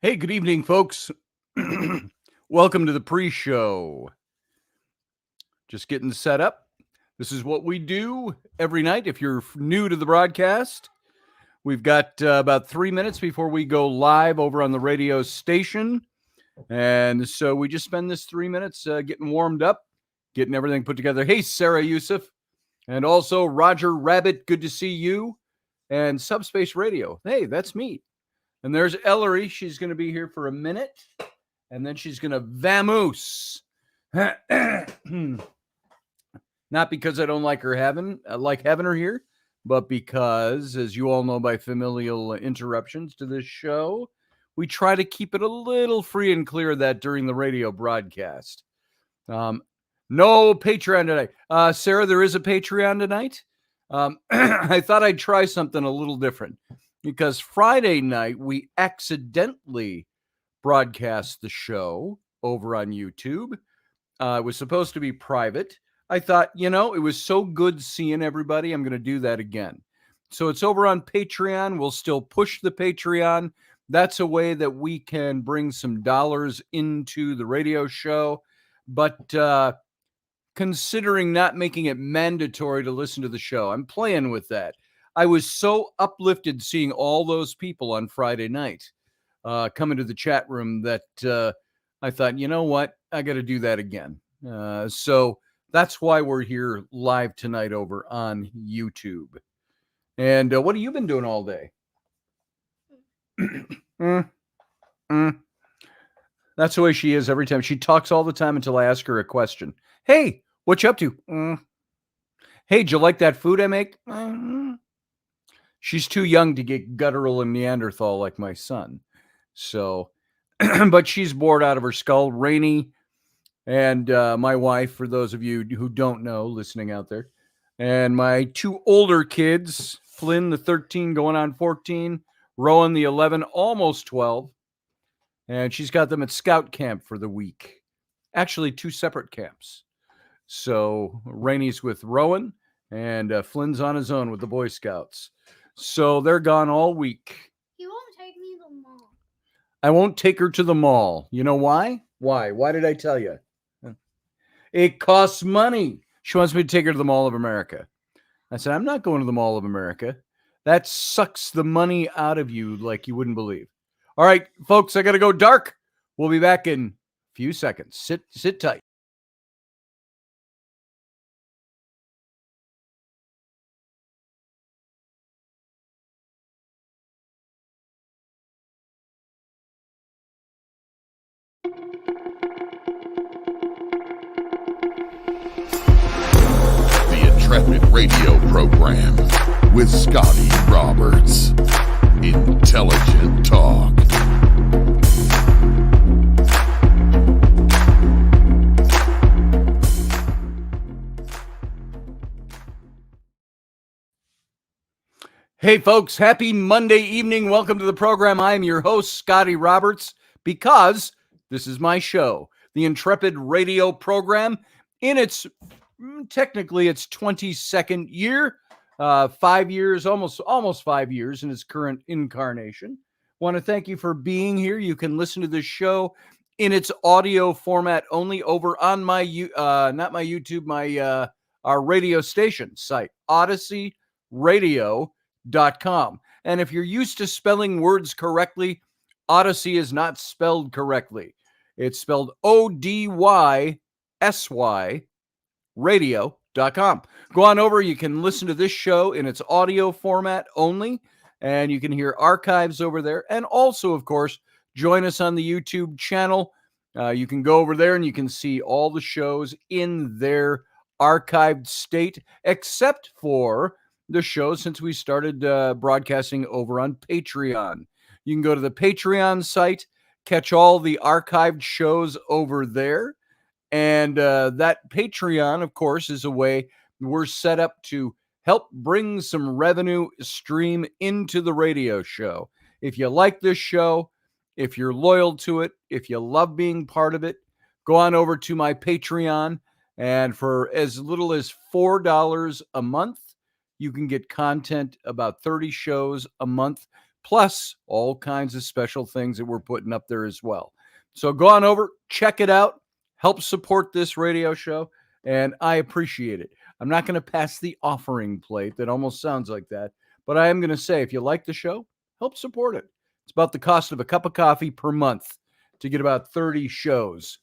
Hey, good evening, folks. Welcome to the pre-show. Just getting set up. This is what we do every night. If you're new to the broadcast, we've got about 3 minutes before we go live over on the radio station. And so we just spend this 3 minutes getting warmed up, getting everything put together. Hey, Sarah Yusuf. And also Roger Rabbit. Good to see you. And Subspace Radio. Hey, that's me. And there's Ellery. She's going to be here for a minute. And then she's going to vamoose. Not because I don't like having her here, but because, as you all know by familial interruptions to this show, we try to keep it a little free and clear of that during the radio broadcast. No Patreon tonight. Sarah, there is a Patreon tonight. I thought I'd try something a little different because Friday night we accidentally broadcast the show over on YouTube. It was supposed to be private. I thought, it was so good seeing everybody. I'm going to do that again. So it's over on Patreon. We'll still push the Patreon. That's a way that we can bring some dollars into the radio show. But considering not making it mandatory to listen to the show, I'm playing with that. I was so uplifted seeing all those people on Friday night come into the chat room that I thought, you know what? I got to do that again. So that's why we're here live tonight over on YouTube. And what have you been doing all day? That's the way she is every time. She talks all the time until I ask her a question. Hey, what you up to? Hey, did you like that food I make? She's too young to get guttural and Neanderthal like my son. So, but she's bored out of her skull. Rainey and my wife, for those of you who don't know, listening out there, and my two older kids, Flynn, the 13, going on 14, Rowan, the 11, almost 12. And she's got them at scout camp for the week. Actually, two separate camps. So Rainey's with Rowan and Flynn's on his own with the Boy Scouts. So they're gone all week. He won't take me to the mall. I won't take her to the mall. You know why? Why? Why did I tell you? It costs money. She wants me to take her to the Mall of America. I said, I'm not going to the Mall of America. That sucks the money out of you like you wouldn't believe. All right, folks, I got to go dark. We'll be back in a few seconds. Sit tight. The Intrepid radio program with Scotty Roberts. Intelligent talk. Hey, folks, happy Monday evening. Welcome to the program. I am your host, Scotty Roberts, because this is my show, the Intrepid radio program, in its, technically, its 22nd year, 5 years, almost 5 years in its current incarnation. Want to thank you for being here. You can listen to this show in its audio format only over on my, not my YouTube, our radio station site, OdysseyRadio.com. And if you're used to spelling words correctly, Odyssey is not spelled correctly. It's spelled ODYSY radio.com. Go on over. You can listen to this show in its audio format only, and you can hear archives over there. And also, of course, join us on the YouTube channel. You can go over there and you can see all the shows in their archived state, except for the show since we started broadcasting over on Patreon. You can go to the Patreon site, catch all the archived shows over there. And that Patreon, of course, is a way we're set up to help bring some revenue stream into the radio show. If you like this show, if you're loyal to it, if you love being part of it, go on over to my Patreon. And for as little as $4 a month, you can get content, about 30 shows a month, plus all kinds of special things that we're putting up there as well. So go on over, check it out, help support this radio show, and I appreciate it. I'm not going to pass the offering plate. That almost sounds like that. But I am going to say, if you like the show, help support it. It's about the cost of a cup of coffee per month to get about 30 shows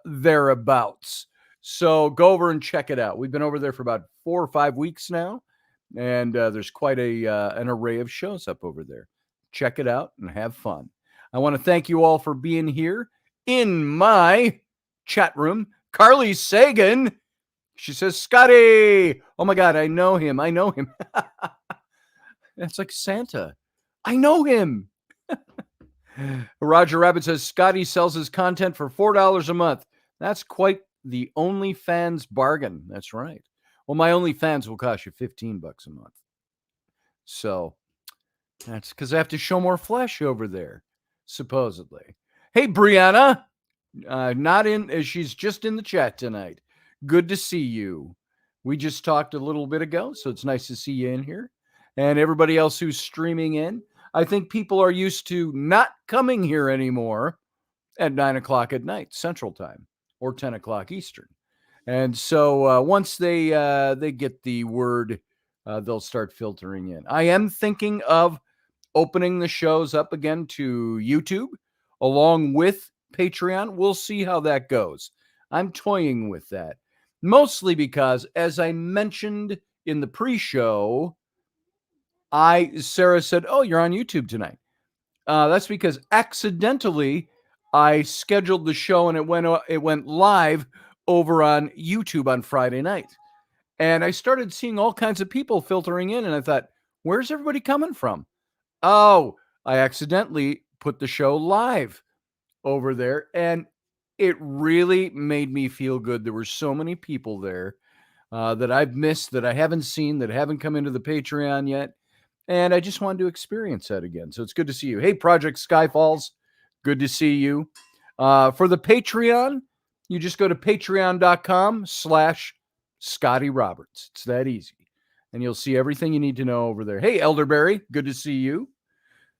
thereabouts. So go over and check it out. We've been over there for about 4 or 5 weeks now, and there's quite an array of shows up over there. Check it out and have fun. I want to thank you all for being here in my chat room. Carly Sagan, she says, Scotty. Oh my God, I know him. That's like Santa. I know him. Roger Rabbit says, Scotty sells his content for $4 a month. That's quite the OnlyFans bargain. That's right. Well, my OnlyFans will cost you $15 a month. So that's because I have to show more flesh over there, supposedly. Hey, Brianna. She's just in the chat tonight. Good to see you. We just talked a little bit ago, so it's nice to see you in here. And everybody else who's streaming in. I think people are used to not coming here anymore at 9 o'clock at night, Central Time, or 10 o'clock Eastern. And so once they get the word, they'll start filtering in. I am thinking of opening the shows up again to YouTube along with Patreon. We'll see how that goes. I'm toying with that, mostly because, as I mentioned in the pre-show, Sarah said, oh, you're on YouTube tonight. That's because accidentally I scheduled the show and it went live over on YouTube on Friday night. And I started seeing all kinds of people filtering in, and I thought, where's everybody coming from? Oh, I accidentally put the show live over there, and it really made me feel good. There were so many people there that I've missed, that I haven't seen, that haven't come into the Patreon yet. And I just wanted to experience that again. So it's good to see you. Hey, Project Skyfalls, good to see you. For the Patreon, you just go to patreon.com/Scotty Roberts. It's that easy. And you'll see everything you need to know over there. Hey, Elderberry, good to see you.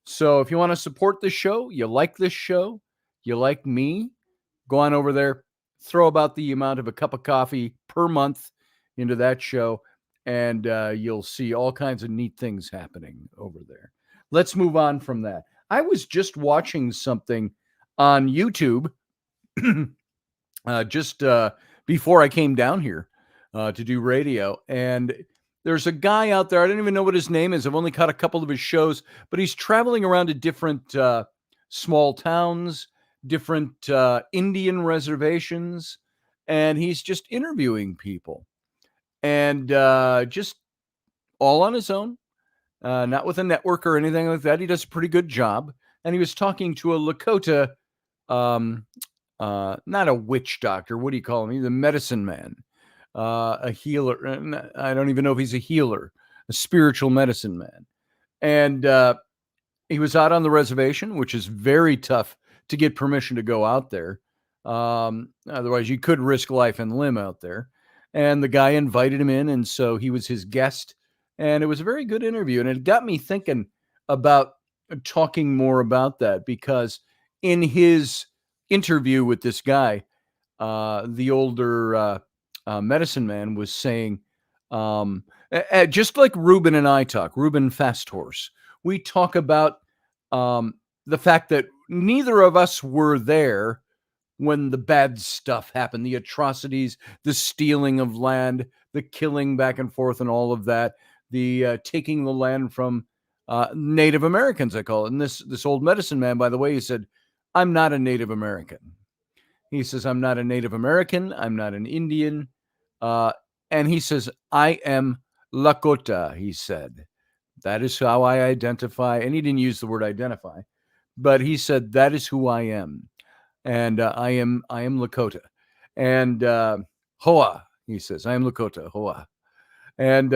So if you want to support this show, you like this show, you like me, go on over there, throw about the amount of a cup of coffee per month into that show, and you'll see all kinds of neat things happening over there. Let's move on from that. I was just watching something on YouTube just before I came down here to do radio, and there's a guy out there. I don't even know what his name is. I've only caught a couple of his shows, but he's traveling around to different small towns, different Indian reservations, and he's just interviewing people. And just all on his own, not with a network or anything like that. He does a pretty good job. And he was talking to a Lakota, not a witch doctor. What do you call him? He's a medicine man, a healer. I don't even know if he's a healer, a spiritual medicine man. And he was out on the reservation, which is very tough to get permission to go out there. Otherwise, you could risk life and limb out there. And the guy invited him in, and so he was his guest. And it was a very good interview. And it got me thinking about talking more about that, because in his interview with this guy, the older medicine man was saying, just like Ruben and I talk, Ruben Fast Horse, we talk about the fact that neither of us were there when the bad stuff happened, the atrocities, the stealing of land, the killing back and forth and all of that, the taking the land from Native Americans, I call it. And this old medicine man, by the way, he said, I'm not a Native American. He says, I'm not a Native American. I'm not an Indian. And he says, I am Lakota, he said. That is how I identify. And he didn't use the word identify, but he said, that is who I am. And I am Lakota. And Hoa, he says, I am Lakota, Hoa. And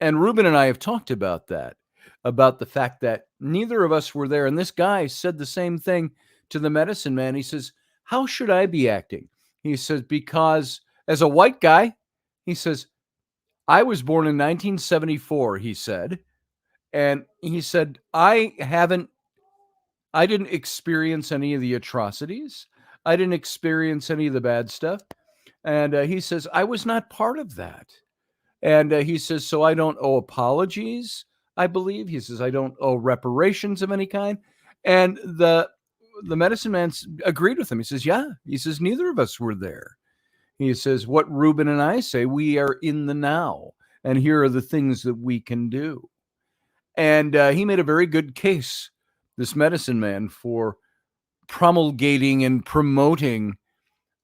Ruben and I have talked about that, about the fact that neither of us were there. And this guy said the same thing to the medicine man. He says, how should I be acting? He says, because as a white guy, he says, I was born in 1974, he said, And he said, I didn't experience any of the atrocities. I didn't experience any of the bad stuff. And he says, I was not part of that. And he says, so I don't owe apologies, I believe. He says, I don't owe reparations of any kind. And the medicine man agreed with him. He says, yeah. He says, neither of us were there. He says, what Reuben and I say, we are in the now. And here are the things that we can do. And he made a very good case, this medicine man, for promulgating and promoting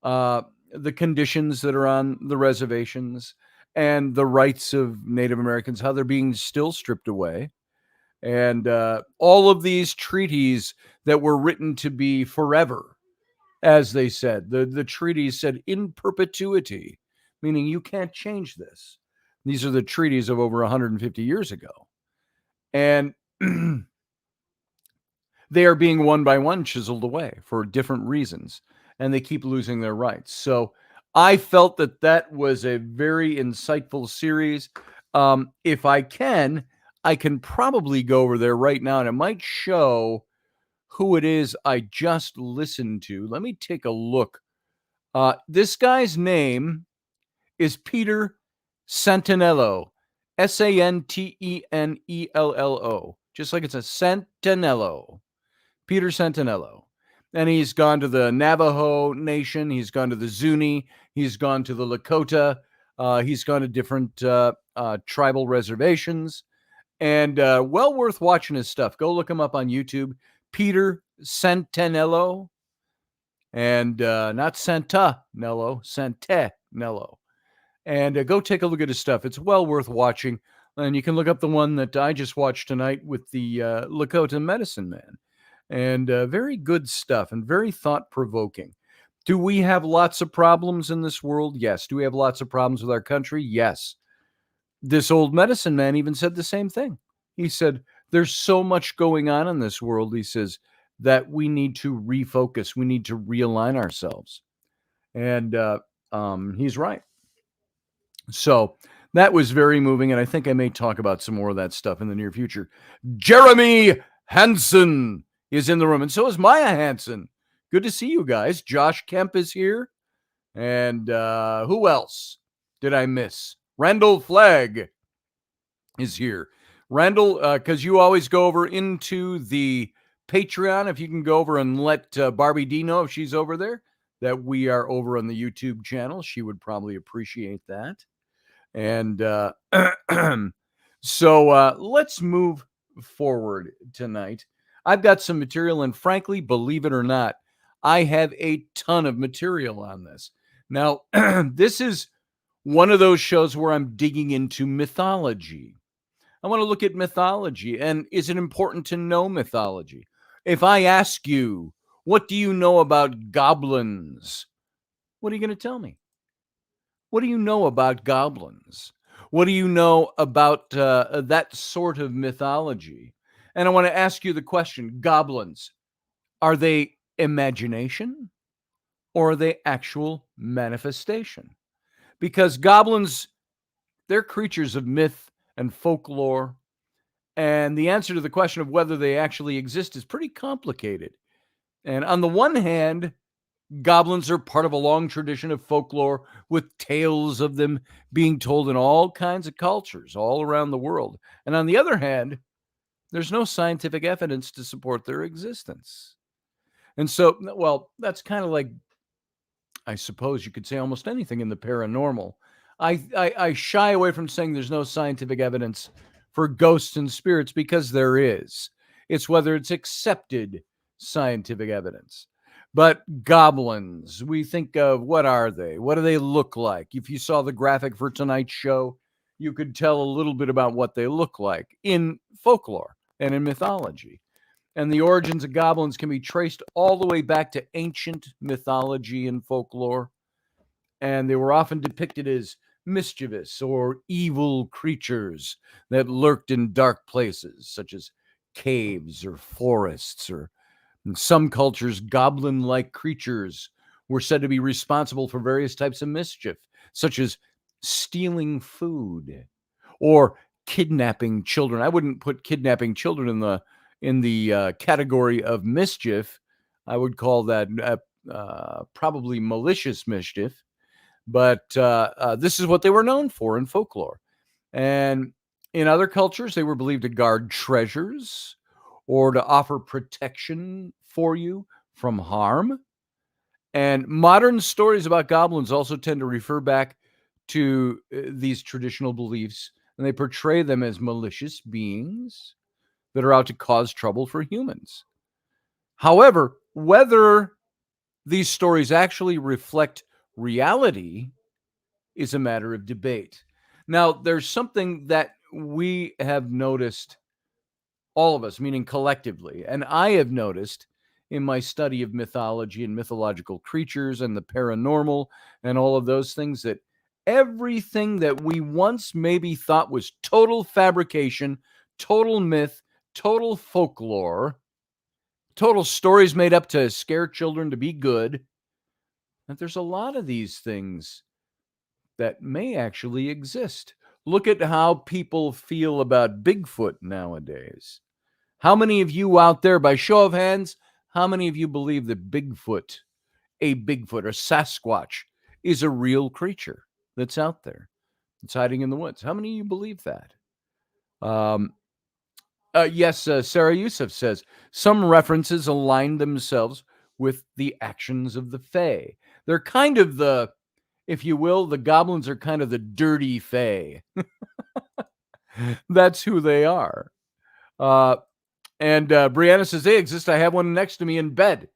the conditions that are on the reservations and the rights of Native Americans, how they're being still stripped away. And all of these treaties that were written to be forever, as they said. The treaties said in perpetuity, meaning you can't change this. These are the treaties of over 150 years ago. And they are being one by one chiseled away for different reasons, and they keep losing their rights. So I felt that was a very insightful series. If I can probably go over there right now, and it might show who it is I just listened to. Let me take a look. This guy's name is Peter Santinello, Santenello, just like it's a Santinello. Peter Santinello. And he's gone to the Navajo Nation. He's gone to the Zuni. He's gone to the Lakota. He's gone to different tribal reservations. And well worth watching his stuff. Go look him up on YouTube. Peter Santinello. And not Santanello, Santanello. And go take a look at his stuff. It's well worth watching. And you can look up the one that I just watched tonight with the Lakota medicine man. And very good stuff and very thought-provoking. Do we have lots of problems in this world? Yes. Do we have lots of problems with our country? Yes. This old medicine man even said the same thing. He said, there's so much going on in this world, he says, that we need to refocus. We need to realign ourselves. And he's right. So that was very moving, and I think I may talk about some more of that stuff in the near future. Jeremy Hansen is in the room, and so is Maya Hansen. Good to see you guys. Josh Kemp is here. And who else did I miss? Randall Flagg is here. Randall, because you always go over into the Patreon, if you can go over and let Barbie D know if she's over there, that we are over on the YouTube channel. She would probably appreciate that. And so let's move forward tonight. I've got some material, and frankly, believe it or not, I have a ton of material on this. Now, this is one of those shows where I'm digging into mythology. I want to look at mythology, and is it important to know mythology? If I ask you, what do you know about goblins? What are you going to tell me? What do you know about goblins? What do you know about that sort of mythology? And I want to ask you the question, goblins, are they imagination or are they actual manifestation? Because goblins, they're creatures of myth and folklore. And the answer to the question of whether they actually exist is pretty complicated. And on the one hand, goblins are part of a long tradition of folklore with tales of them being told in all kinds of cultures all around the world. And on the other hand, there's no scientific evidence to support their existence. And so, well, that's kind of like, I suppose you could say almost anything in the paranormal. I shy away from saying there's no scientific evidence for ghosts and spirits because there is. It's whether it's accepted scientific evidence. But goblins, we think of, what are they? What do they look like? If you saw the graphic for tonight's show, you could tell a little bit about what they look like in folklore and in mythology. And the origins of goblins can be traced all the way back to ancient mythology and folklore. And they were often depicted as mischievous or evil creatures that lurked in dark places, such as caves or forests, or in some cultures, goblin-like creatures were said to be responsible for various types of mischief, such as stealing food or kidnapping children. I wouldn't put kidnapping children in the category of mischief. I would call that probably malicious mischief. But this is what they were known for in folklore. And in other cultures, they were believed to guard treasures or to offer protection for you from harm. And modern stories about goblins also tend to refer back to these traditional beliefs, and they portray them as malicious beings that are out to cause trouble for humans. However, whether these stories actually reflect reality is a matter of debate. Now, there's something that we have noticed, all of us, meaning collectively, and I have noticed in my study of mythology and mythological creatures and the paranormal and all of those things, that everything that we once maybe thought was total fabrication, total myth, total folklore, total stories made up to scare children to be good, that there's a lot of these things that may actually exist. Look at how people feel about Bigfoot nowadays. How many of you out there, by show of hands, how many of you believe that Bigfoot, a Sasquatch, is a real creature that's out there? It's hiding in the woods. How many of you believe that? Yes, Sarah Youssef says, some references align themselves with the actions of the Fae. They're kind of the, if you will, the goblins are kind of the dirty Fae. That's who they are. And Brianna says, they exist. I have one next to me in bed.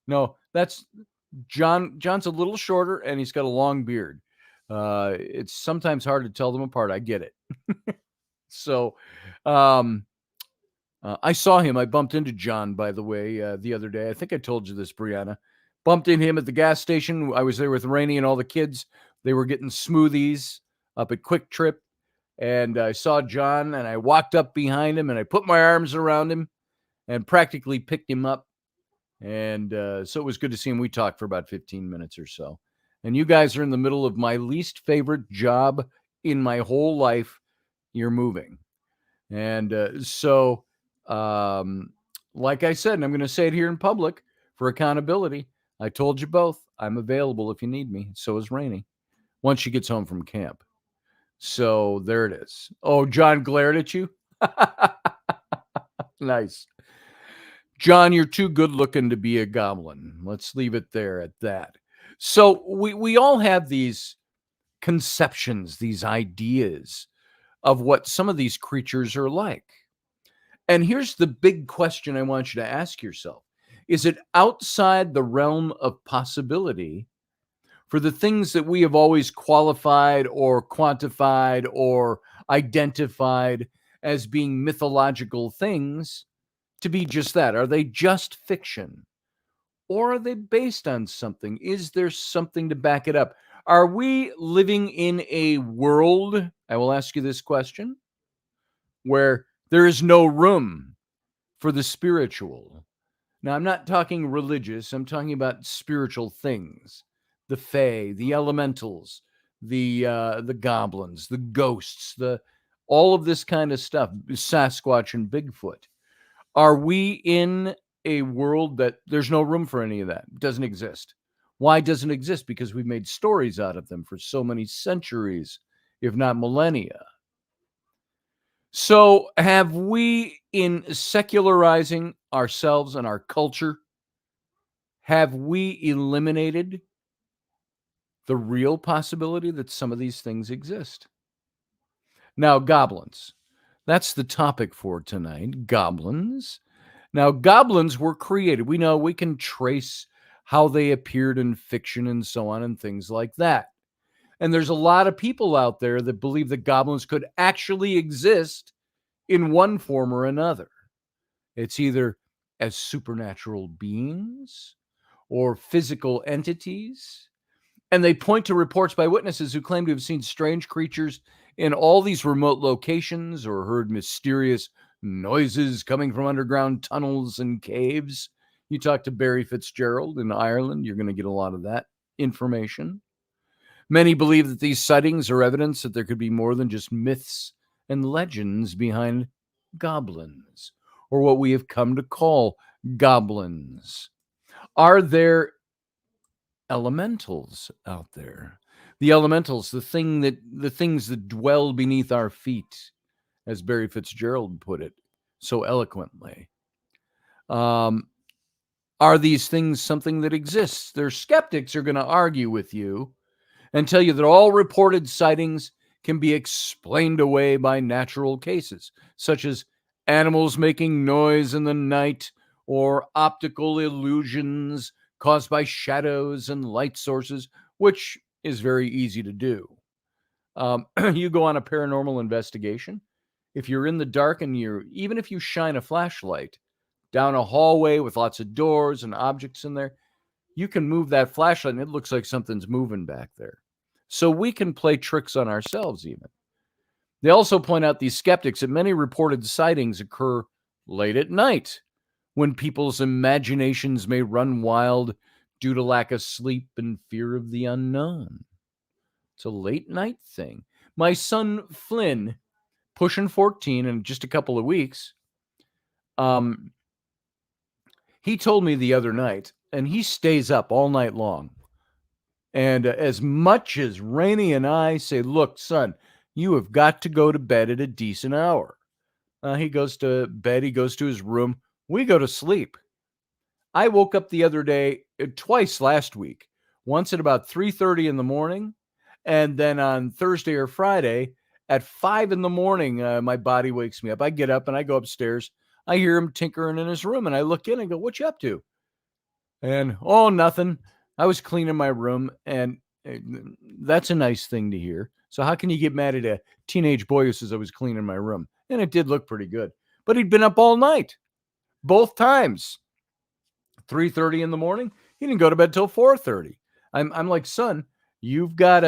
No, that's John. John's a little shorter, and he's got a long beard. It's sometimes hard to tell them apart. I get it. So I saw him. I bumped into John, by the way, the other day. I think I told you this, Brianna. Bumped into him at the gas station. I was there with Rainey and all the kids. They were getting smoothies up at Quick Trip. And I saw John, and I walked up behind him, and I put my arms around him and practically picked him up. And so it was good to see him. We talked for about 15 minutes or so. And you guys are in the middle of my least favorite job in my whole life. You're moving. And like I said, and I'm going to say it here in public for accountability, I told you both, I'm available if you need me. So is Rainey once she gets home from camp. So there it is. Oh, John glared at you? Nice. John, you're too good looking to be a goblin. Let's leave it there at that. So we all have these conceptions, these ideas of what some of these creatures are like. And here's the big question I want you to ask yourself. Is it outside the realm of possibility for the things that we have always qualified or quantified or identified as being mythological things to be just that? Are they just fiction? Or are they based on something? Is there something to back it up? Are we living in a world, I will ask you this question, where there is no room for the spiritual? Now, I'm not talking religious. I'm talking about spiritual things. The Fae, the elementals, the goblins, the ghosts, all of this kind of stuff, Sasquatch and Bigfoot. Are we in a world that there's no room for any of that? It doesn't exist. Why doesn't it exist? Because we've made stories out of them for so many centuries, if not millennia. So have we, in secularizing ourselves and our culture, have we eliminated the real possibility that some of these things exist? Now, goblins. That's the topic for tonight, goblins. Now, goblins were created. We know we can trace how they appeared in fiction and so on and things like that. And there's a lot of people out there that believe that goblins could actually exist in one form or another. It's either as supernatural beings or physical entities. And they point to reports by witnesses who claim to have seen strange creatures in all these remote locations or heard mysterious noises coming from underground tunnels and caves. You talk to Barry Fitzgerald in Ireland, you're going to get a lot of that information. Many believe that these sightings are evidence that there could be more than just myths and legends behind goblins, or what we have come to call goblins? Are there elementals out there? The elementals, the things that dwell beneath our feet, as Barry Fitzgerald put it so eloquently. Are these things something that exists? Their skeptics are going to argue with you and tell you that all reported sightings can be explained away by natural cases, such as animals making noise in the night or optical illusions caused by shadows and light sources, which is very easy to do. You go on a paranormal investigation. If you're in the dark and even if you shine a flashlight down a hallway with lots of doors and objects in there, you can move that flashlight and it looks like something's moving back there. So we can play tricks on ourselves even. They also point out, these skeptics, that many reported sightings occur late at night when people's imaginations may run wild due to lack of sleep and fear of the unknown. It's a late night thing. My son Flynn, pushing 14 in just a couple of weeks, he told me the other night, and he stays up all night long. And as much as Rainey and I say, look, son, you have got to go to bed at a decent hour. He goes to bed. He goes to his room. We go to sleep. I woke up the other day, twice last week, once at about 3:30 in the morning. And then on Thursday or Friday at 5 in the morning, my body wakes me up. I get up and I go upstairs. I hear him tinkering in his room and I look in and go, what you up to? And, oh, nothing. I was cleaning my room, and that's a nice thing to hear. So how can you get mad at a teenage boy who says I was cleaning my room? And it did look pretty good. But he'd been up all night, both times. 3:30 in the morning. He didn't go to bed till 4:30. I'm like, son, you got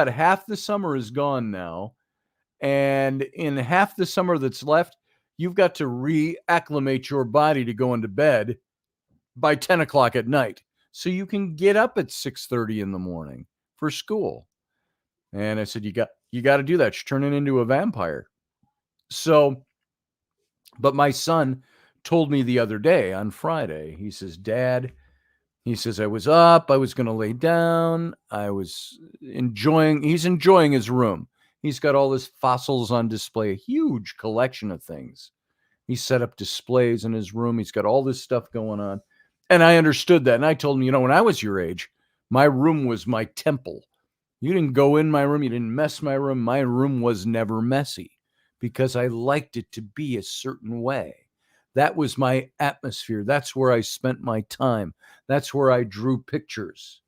half the summer is gone now. And in half the summer that's left, you've got to reacclimate your body to go into bed by 10 o'clock at night, so you can get up at 6:30 in the morning for school. And I said, you got to do that. You're turning into a vampire. So, but my son told me the other day on Friday, he says, Dad, he says, I was up, I was going to lay down. He's enjoying his room. He's got all his fossils on display, a huge collection of things. He set up displays in his room. He's got all this stuff going on. And I understood that. And I told him, when I was your age, my room was my temple. You didn't go in my room. You didn't mess my room. My room was never messy because I liked it to be a certain way. That was my atmosphere. That's where I spent my time. That's where I drew pictures.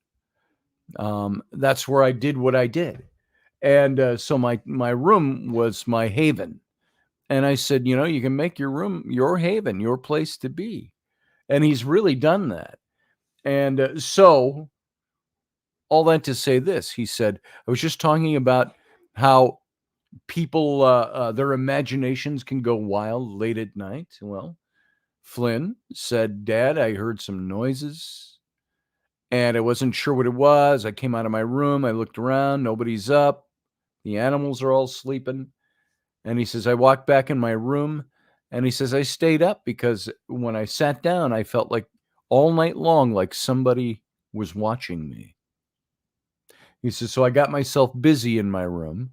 That's where I did what I did. And so my room was my haven. And I said, you can make your room your haven, your place to be. And he's really done that. And so all that to say this, he said, I was just talking about how people, their imaginations can go wild late at night. Well, Flynn said, Dad, I heard some noises and I wasn't sure what it was. I came out of my room. I looked around. Nobody's up. The animals are all sleeping. And he says, I walked back in my room. And he says, I stayed up because when I sat down, I felt like all night long, like somebody was watching me. He says, so I got myself busy in my room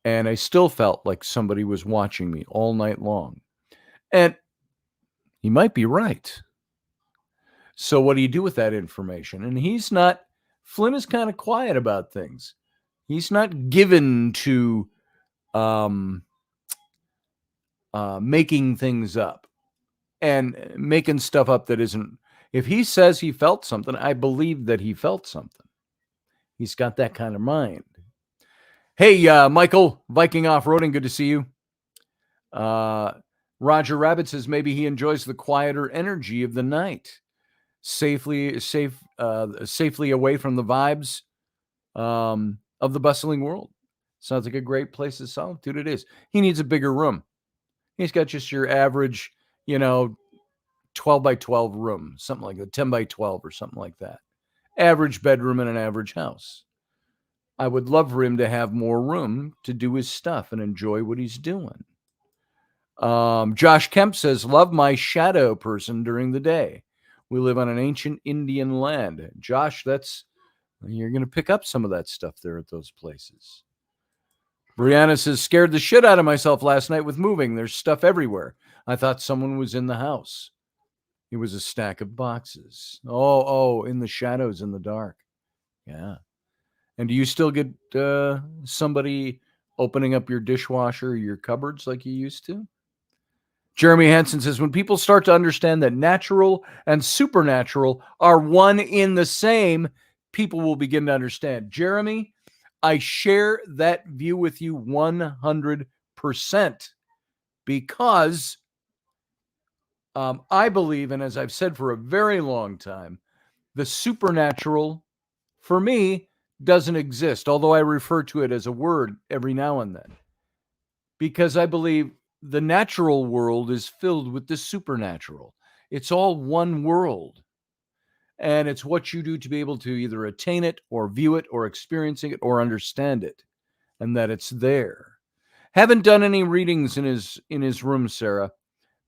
and I still felt like somebody was watching me all night long. And he might be right. So what do you do with that information? And Flynn is kind of quiet about things. He's not given to making things up and making stuff up that isn't. If he says he felt something, I believe that he felt something. He's got that kind of mind. Hey, Michael, Viking Off-Roading, good to see you. Roger Rabbit says maybe he enjoys the quieter energy of the night, safely away from the vibes of the bustling world. Sounds like a great place of solitude. It is. He needs a bigger room. He's got just your average, 12 by 12 room, something like that, 10 by 12 or something like that. Average bedroom in an average house. I would love for him to have more room to do his stuff and enjoy what he's doing. Josh Kemp says, love my shadow person during the day. We live on an ancient Indian land. Josh, you're going to pick up some of that stuff there at those places. Brianna says, scared the shit out of myself last night with moving. There's stuff everywhere. I thought someone was in the house. It was a stack of boxes. Oh, in the shadows in the dark. Yeah. And do you still get somebody opening up your dishwasher or your cupboards like you used to? Jeremy Hansen says, when people start to understand that natural and supernatural are one in the same, people will begin to understand. Jeremy, I share that view with you 100% because I believe, and as I've said for a very long time, the supernatural, for me, doesn't exist, although I refer to it as a word every now and then, because I believe the natural world is filled with the supernatural. It's all one world. And it's what you do to be able to either attain it or view it or experiencing it or understand it, and that it's there. Haven't done any readings in his room, Sarah.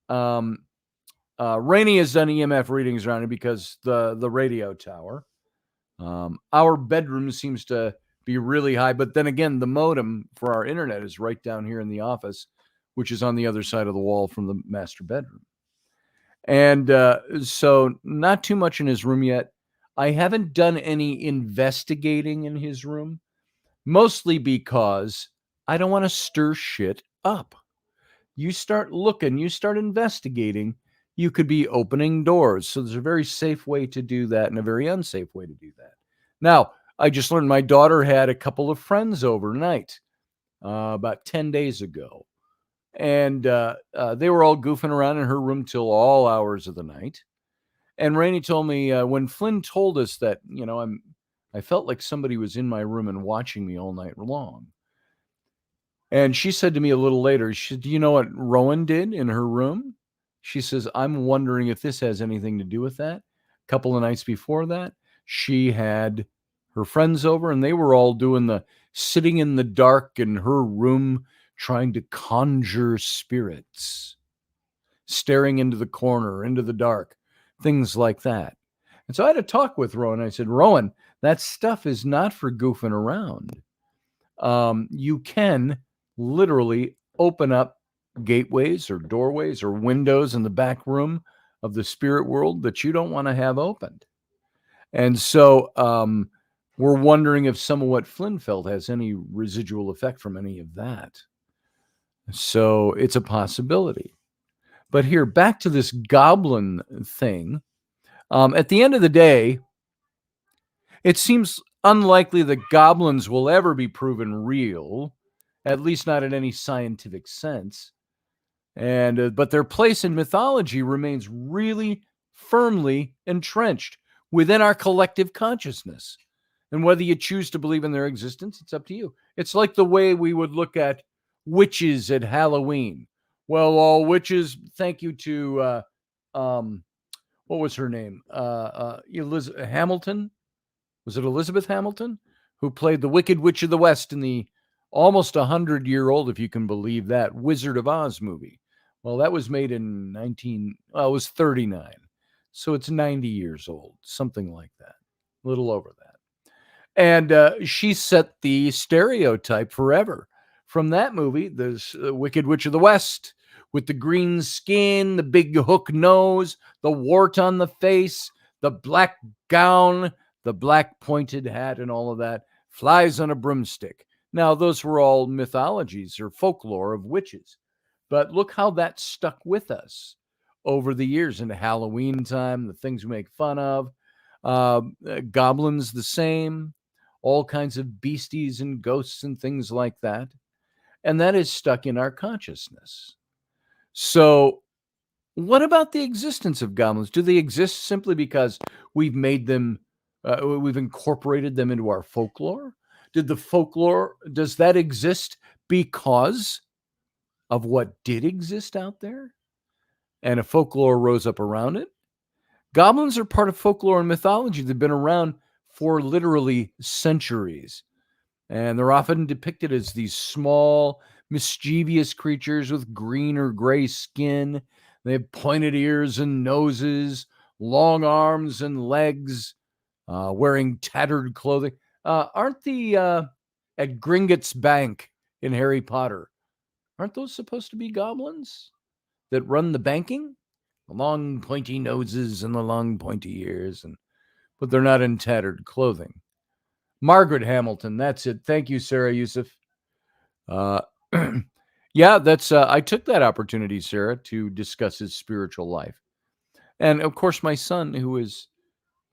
Rainey has done EMF readings around it because the radio tower. Our bedroom seems to be really high, but then again, the modem for our internet is right down here in the office, which is on the other side of the wall from the master bedroom. And so not too much in his room yet. I haven't done any investigating in his room, mostly because I don't want to stir shit up. You start looking, you start investigating, you could be opening doors. So there's a very safe way to do that and a very unsafe way to do that. Now, I just learned my daughter had a couple of friends overnight about 10 days ago. And they were all goofing around in her room till all hours of the night. And Rainey told me when Flynn told us that, I felt like somebody was in my room and watching me all night long. And she said to me a little later, she said, do you know what Rowan did in her room? She says, I'm wondering if this has anything to do with that. A couple of nights before that, she had her friends over and they were all doing the sitting in the dark in her room, trying to conjure spirits, staring into the corner, into the dark, things like that. And so I had a talk with Rowan. I said, Rowan, that stuff is not for goofing around. You can literally open up gateways or doorways or windows in the back room of the spirit world that you don't want to have opened. And so we're wondering if some of what Flynn felt has any residual effect from any of that. So it's a possibility. But here, back to this goblin thing. At the end of the day, it seems unlikely that goblins will ever be proven real, at least not in any scientific sense. And but their place in mythology remains really firmly entrenched within our collective consciousness. And whether you choose to believe in their existence, it's up to you. It's like the way we would look at witches at Halloween. Well, all witches, thank you to, what was her name? Hamilton? Was it Elizabeth Hamilton? Who played the Wicked Witch of the West in the almost 100-year-old, if you can believe that, Wizard of Oz movie. Well, that was made in it was 39. So it's 90 years old, something like that, a little over that. And she set the stereotype forever. From that movie, there's Wicked Witch of the West, with the green skin, the big hook nose, the wart on the face, the black gown, the black pointed hat, and all of that, flies on a broomstick. Now, those were all mythologies or folklore of witches. But look how that stuck with us over the years into Halloween time, the things we make fun of. Goblins, the same. All kinds of beasties and ghosts and things like that. And that is stuck in our consciousness. So what about the existence of goblins? Do they exist simply because we've made them, we've incorporated them into our folklore? Does that exist because of what did exist out there? And a folklore rose up around it? Goblins are part of folklore and mythology. They've been around for literally centuries. And they're often depicted as these small, mischievous creatures with green or gray skin. They have pointed ears and noses, long arms and legs, wearing tattered clothing. Aren't the at Gringotts Bank in Harry Potter, aren't those supposed to be goblins that run the banking? The long pointy noses and the long pointy ears, but they're not in tattered clothing. Margaret Hamilton, that's it. Thank you, Sarah Youssef. Uh, yeah, that's. I took that opportunity, Sarah, to discuss his spiritual life, and of course, my son, who is,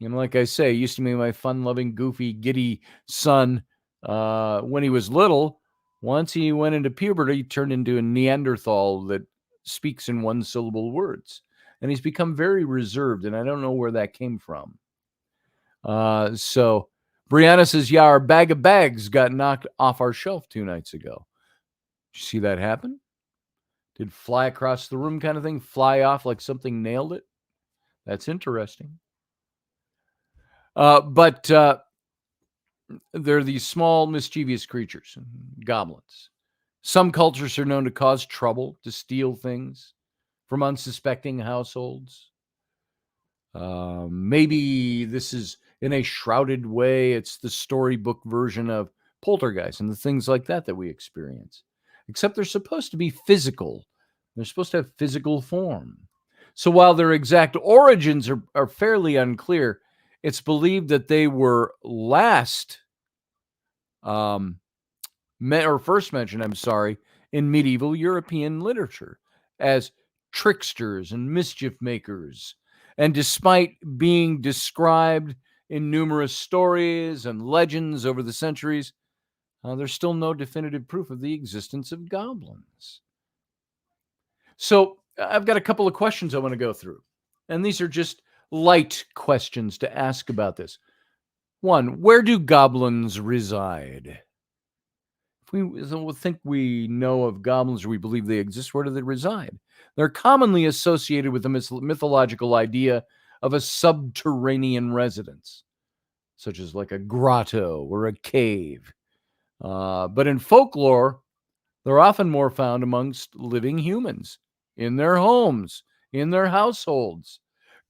like I say, used to be my fun-loving, goofy, giddy son when he was little. Once he went into puberty, he turned into a Neanderthal that speaks in one-syllable words, and he's become very reserved, and I don't know where that came from. So Brianna says, yeah, our bag of bags got knocked off our shelf 2 nights ago. Did you see that happen? Did fly across the room kind of thing fly off like something nailed it? That's interesting. But they're these small, mischievous creatures, goblins. Some cultures are known to cause trouble, to steal things from unsuspecting households. Maybe this is in a shrouded way. It's the storybook version of poltergeist and the things like that we experience. Except they're supposed to be physical. They're supposed to have physical form. So while their exact origins are fairly unclear, it's believed that they were first mentioned, in medieval European literature as tricksters and mischief makers. And despite being described in numerous stories and legends over the centuries, there's still no definitive proof of the existence of goblins. So I've got a couple of questions I want to go through. And these are just light questions to ask about this. 1, where do goblins reside? If we think we know of goblins or we believe they exist, where do they reside? They're commonly associated with the mythological idea of a subterranean residence, such as like a grotto or a cave. But in folklore, they're often more found amongst living humans, in their homes, in their households.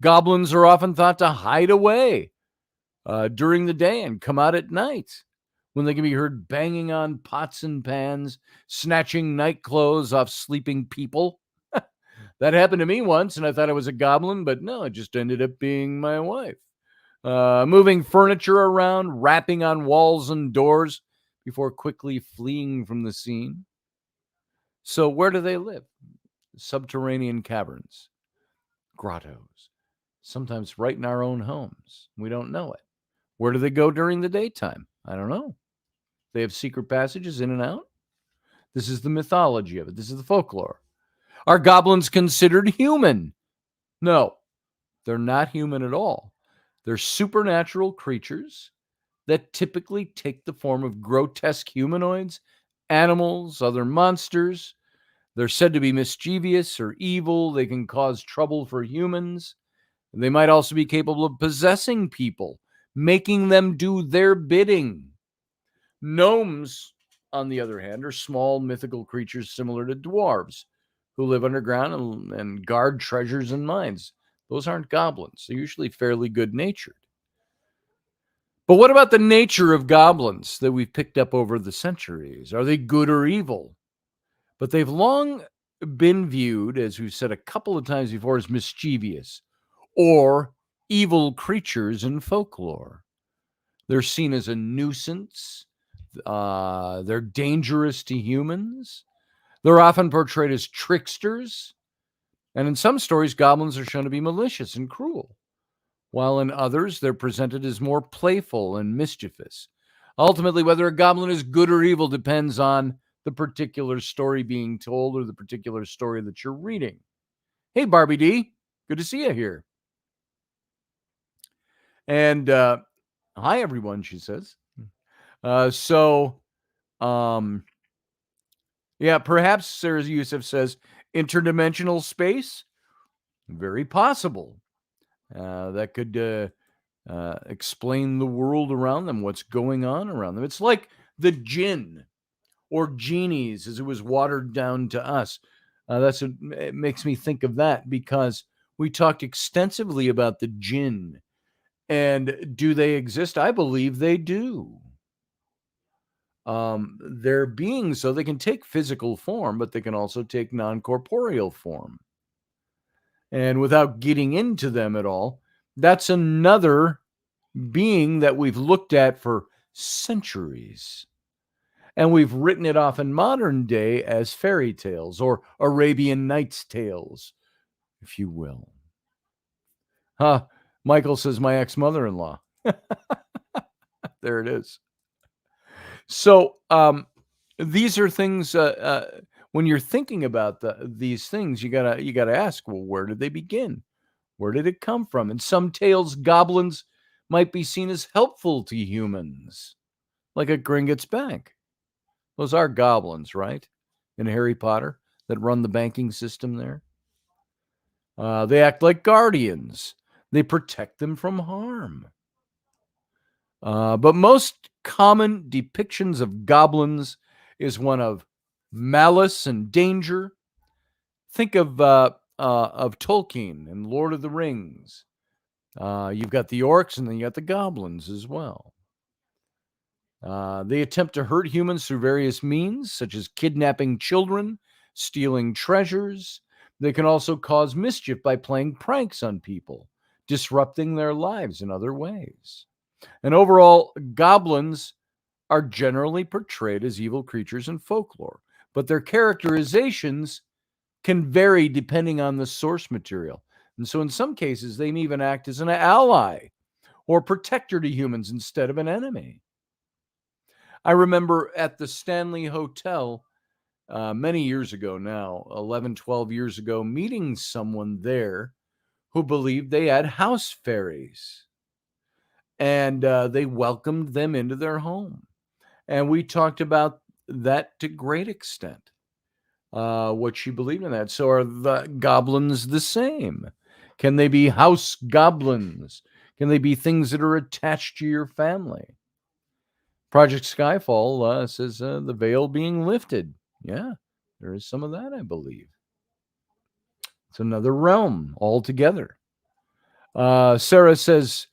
Goblins are often thought to hide away during the day and come out at night, when they can be heard banging on pots and pans, snatching night clothes off sleeping people. That happened to me once, and I thought I was a goblin, but no, it just ended up being my wife. Moving furniture around, rapping on walls and doors before quickly fleeing from the scene. So where do they live? Subterranean caverns, grottos, sometimes right in our own homes. We don't know it. Where do they go during the daytime? I don't know. They have secret passages in and out. This is the mythology of it. This is the folklore. Are goblins considered human? No, they're not human at all. They're supernatural creatures that typically take the form of grotesque humanoids, animals, other monsters. They're said to be mischievous or evil. They can cause trouble for humans. They might also be capable of possessing people, making them do their bidding. Gnomes, on the other hand, are small mythical creatures similar to dwarves who live underground and guard treasures and mines. Those aren't goblins. They're usually fairly good-natured. But what about the nature of goblins that we've picked up over the centuries? Are they good or evil? But they've long been viewed, as we've said a couple of times before, as mischievous or evil creatures in folklore. They're seen as a nuisance. They're dangerous to humans. They're often portrayed as tricksters. And in some stories, goblins are shown to be malicious and cruel, while in others, they're presented as more playful and mischievous. Ultimately, whether a goblin is good or evil depends on the particular story being told or the particular story that you're reading. Hey, Barbie D, good to see you here. And hi, everyone, she says. Yeah, perhaps Sarah Youssef says interdimensional space. Very possible. That could explain the world around them, what's going on around them. It's like the jinn, or genies, as it was watered down to us. It makes me think of that, because we talked extensively about the jinn. And do they exist? I believe they do. They're beings, so they can take physical form, but they can also take non-corporeal form. And without getting into them at all, that's another being that we've looked at for centuries. And we've written it off in modern day as fairy tales, or Arabian Nights tales, if you will. Michael says, my ex-mother-in-law. There it is. So these are things, when you're thinking about these things, you gotta ask, well, where did they begin? Where did it come from? In some tales, goblins might be seen as helpful to humans, like at Gringotts Bank. Those are goblins, right? In Harry Potter, that run the banking system there. They act like guardians. They protect them from harm. But most common depictions of goblins is one of malice and danger. Think of Tolkien and Lord of the Rings. You've got the orcs, and then you got the goblins as well. They attempt to hurt humans through various means, such as kidnapping children, stealing treasures. They can also cause mischief by playing pranks on people, disrupting their lives in other ways. And overall, goblins are generally portrayed as evil creatures in folklore, but their characterizations can vary depending on the source material. And so in some cases, they may even act as an ally or protector to humans instead of an enemy. I remember at the Stanley Hotel many years ago now, 11, 12 years ago, meeting someone there who believed they had house fairies. And they welcomed them into their home. And we talked about that to great extent, what she believed in that. So are the goblins the same? Can they be house goblins? Can they be things that are attached to your family? Project Skyfall says the veil being lifted. Yeah, there is some of that, I believe. It's another realm altogether. Sarah says,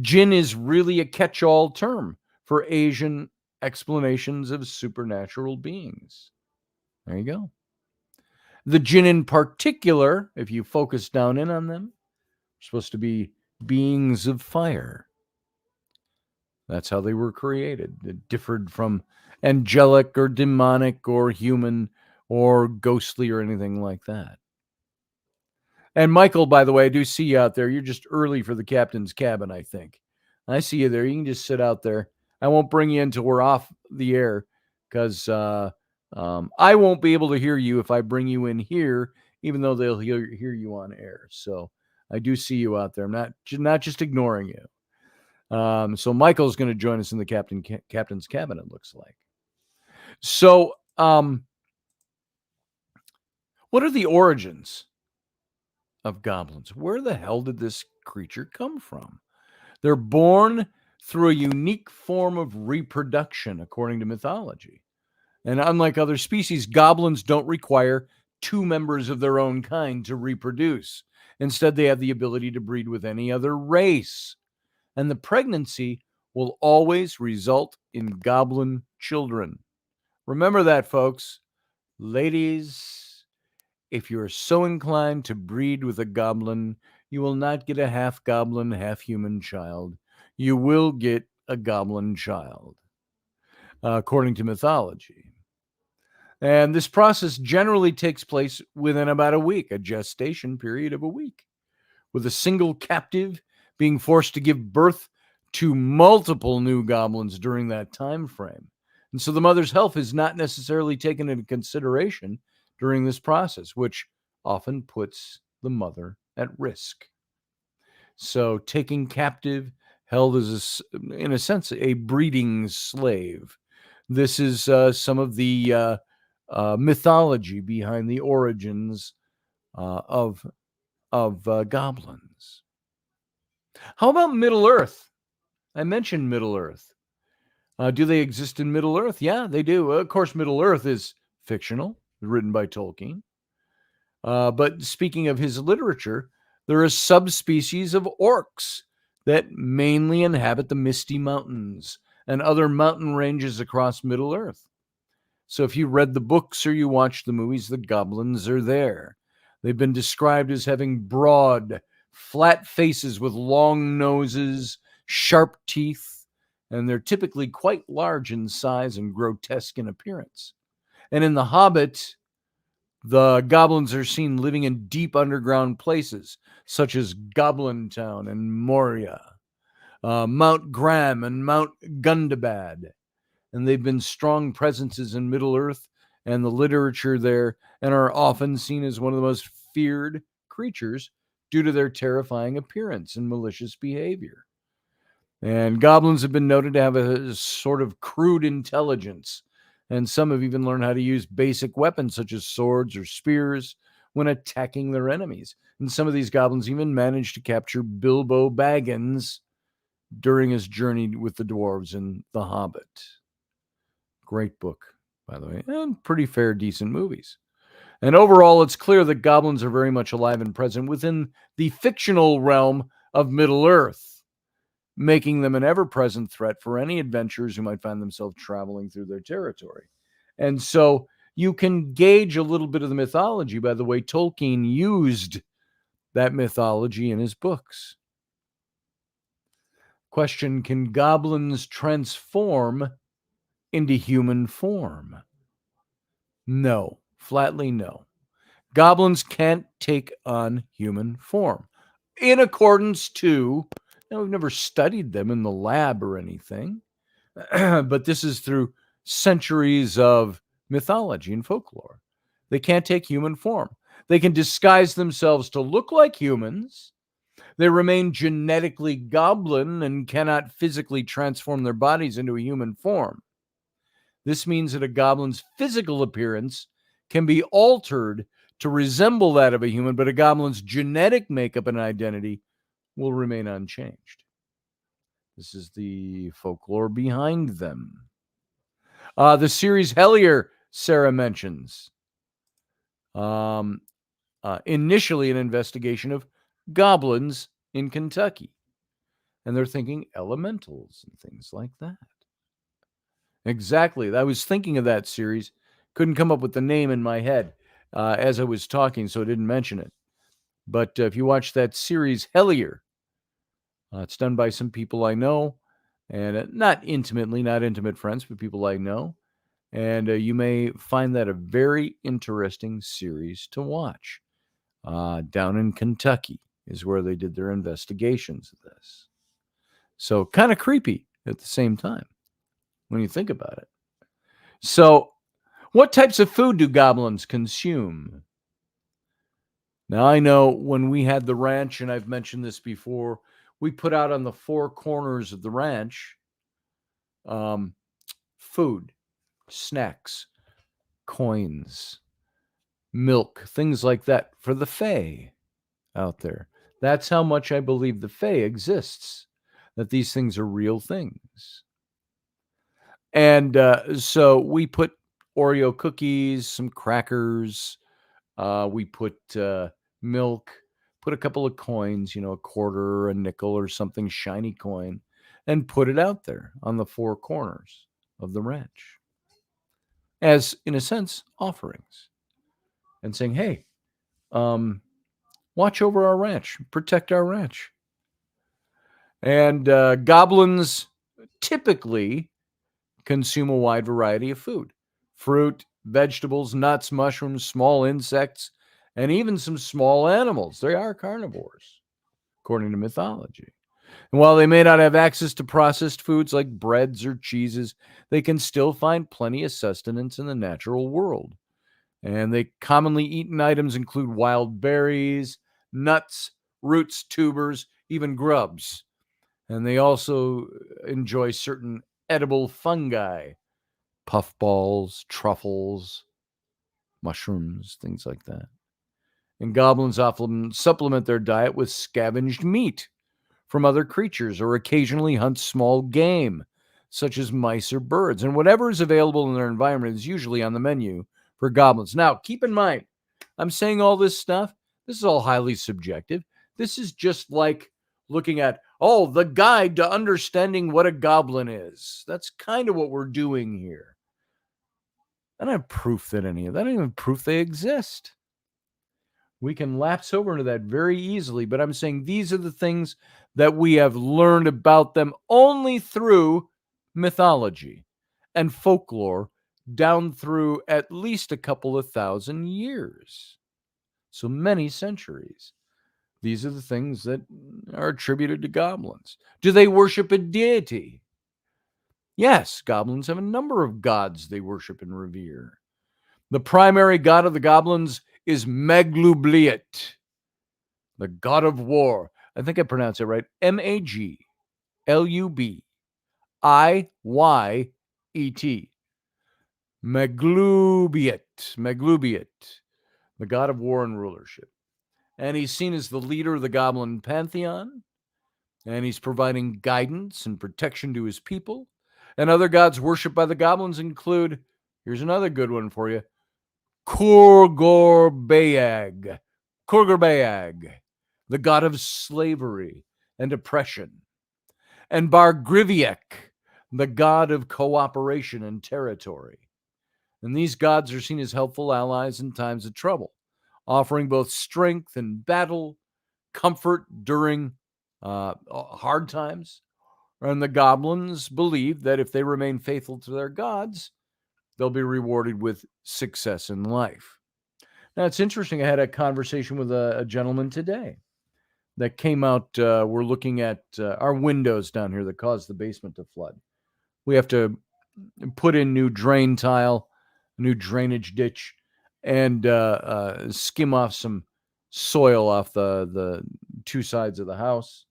jinn is really a catch-all term for Asian explanations of supernatural beings. There you go. The jinn in particular, if you focus down in on them, are supposed to be beings of fire. That's how they were created. It differed from angelic or demonic or human or ghostly or anything like that. And Michael, by the way, I do see you out there. You're just early for the captain's cabin, I think. I see you there. You can just sit out there. I won't bring you until we're off the air, because I won't be able to hear you if I bring you in here, even though they'll hear you on air. So I do see you out there. I'm not just ignoring you. So Michael's going to join us in the captain's cabin, it looks like. So what are the origins of goblins? Where the hell did this creature come from? They're born through a unique form of reproduction, according to mythology. And unlike other species, goblins don't require two members of their own kind to reproduce. Instead, they have the ability to breed with any other race. And the pregnancy will always result in goblin children. Remember that, folks. Ladies, if you're so inclined to breed with a goblin, you will not get a half goblin, half human child. You will get a goblin child, according to mythology. And this process generally takes place within about a week, a gestation period of a week, with a single captive being forced to give birth to multiple new goblins during that time frame. And so the mother's health is not necessarily taken into consideration during this process, which often puts the mother at risk. So taking captive, held as, in a sense, a breeding slave. This is some of the mythology behind the origins of goblins. How about Middle Earth? I mentioned Middle Earth. Do they exist in Middle Earth? Yeah, they do. Of course, Middle Earth is fictional, written by Tolkien. But speaking of his literature, there are subspecies of orcs that mainly inhabit the Misty Mountains and other mountain ranges across Middle Earth. So if you read the books or you watched the movies, the goblins are there. They've been described as having broad, flat faces with long noses, sharp teeth, and they're typically quite large in size and grotesque in appearance. And in The Hobbit, the goblins are seen living in deep underground places, such as Goblin Town and Moria, Mount Graham and Mount Gundabad. And they've been strong presences in Middle Earth and the literature there, and are often seen as one of the most feared creatures due to their terrifying appearance and malicious behavior. And goblins have been noted to have a sort of crude intelligence, and some have even learned how to use basic weapons such as swords or spears when attacking their enemies. And some of these goblins even managed to capture Bilbo Baggins during his journey with the dwarves in The Hobbit. Great book, by the way, and pretty fair, decent movies. And overall, it's clear that goblins are very much alive and present within the fictional realm of Middle Earth, making them an ever-present threat for any adventurers who might find themselves traveling through their territory. And so you can gauge a little bit of the mythology by the way Tolkien used that mythology in his books. Question: can goblins transform into human form? No, flatly no. Goblins can't take on human form. In accordance to, we've never studied them in the lab or anything, but this is through centuries of mythology and folklore. They can't take human form. They can disguise themselves to look like humans. They remain genetically goblin and cannot physically transform their bodies into a human form. This means that a goblin's physical appearance can be altered to resemble that of a human, but a goblin's genetic makeup and identity will remain unchanged. This is the folklore behind them. The series Hellier, Sarah mentions. Initially an investigation of goblins in Kentucky. And they're thinking elementals and things like that. Exactly. I was thinking of that series. Couldn't come up with the name in my head as I was talking, so I didn't mention it. But if you watch that series, Hellier, it's done by some people I know, and not intimate friends, but people I know. And you may find that a very interesting series to watch. Down in Kentucky is where they did their investigations of this. So kind of creepy at the same time when you think about it. So what types of food do goblins consume? Now, I know when we had the ranch, and I've mentioned this before, we put out on the four corners of the ranch food, snacks, coins, milk, things like that for the Fae out there. That's how much I believe the Fae exists, that these things are real things. And so we put Oreo cookies, some crackers, we put milk, put a couple of coins, a quarter, a nickel, or something, shiny coin, and put it out there on the four corners of the ranch as, in a sense, offerings, and saying, hey, watch over our ranch, protect our ranch. And goblins typically consume a wide variety of food: fruit, vegetables, nuts, mushrooms, small insects, and even some small animals. They are carnivores, according to mythology. And while they may not have access to processed foods like breads or cheeses, they can still find plenty of sustenance in the natural world. And they commonly eaten items include wild berries, nuts, roots, tubers, even grubs. And they also enjoy certain edible fungi, puffballs, truffles, mushrooms, things like that. And goblins often supplement their diet with scavenged meat from other creatures or occasionally hunt small game. such as mice or birds. And whatever is available in their environment is usually on the menu for goblins. Now, keep in mind, I'm saying all this stuff, this is all highly subjective. This is just like looking at, the guide to understanding what a goblin is. That's kind of what we're doing here. I don't have proof that any of that, I don't even have proof they exist. We can lapse over into that very easily, but I'm saying these are the things that we have learned about them only through mythology and folklore down through at least a couple of thousand years. So many centuries. These are the things that are attributed to goblins. Do they worship a deity? Yes, goblins have a number of gods they worship and revere. The primary god of the goblins is Maglubliet, the god of war. I think I pronounced it right. Maglubiet. Maglubiet, the god of war and rulership. And he's seen as the leader of the goblin pantheon, and he's providing guidance and protection to his people. And other gods worshipped by the goblins include, here's another good one for you, Kurgorbayag, the god of slavery and oppression, and Bargriviek, the god of cooperation and territory. And these gods are seen as helpful allies in times of trouble, offering both strength in battle, comfort during hard times. And the goblins believe that if they remain faithful to their gods, they'll be rewarded with success in life. Now, it's interesting. I had a conversation with a gentleman today that came out. We're looking at our windows down here that caused the basement to flood. We have to put in new drain tile, new drainage ditch, and skim off some soil off the two sides of the house.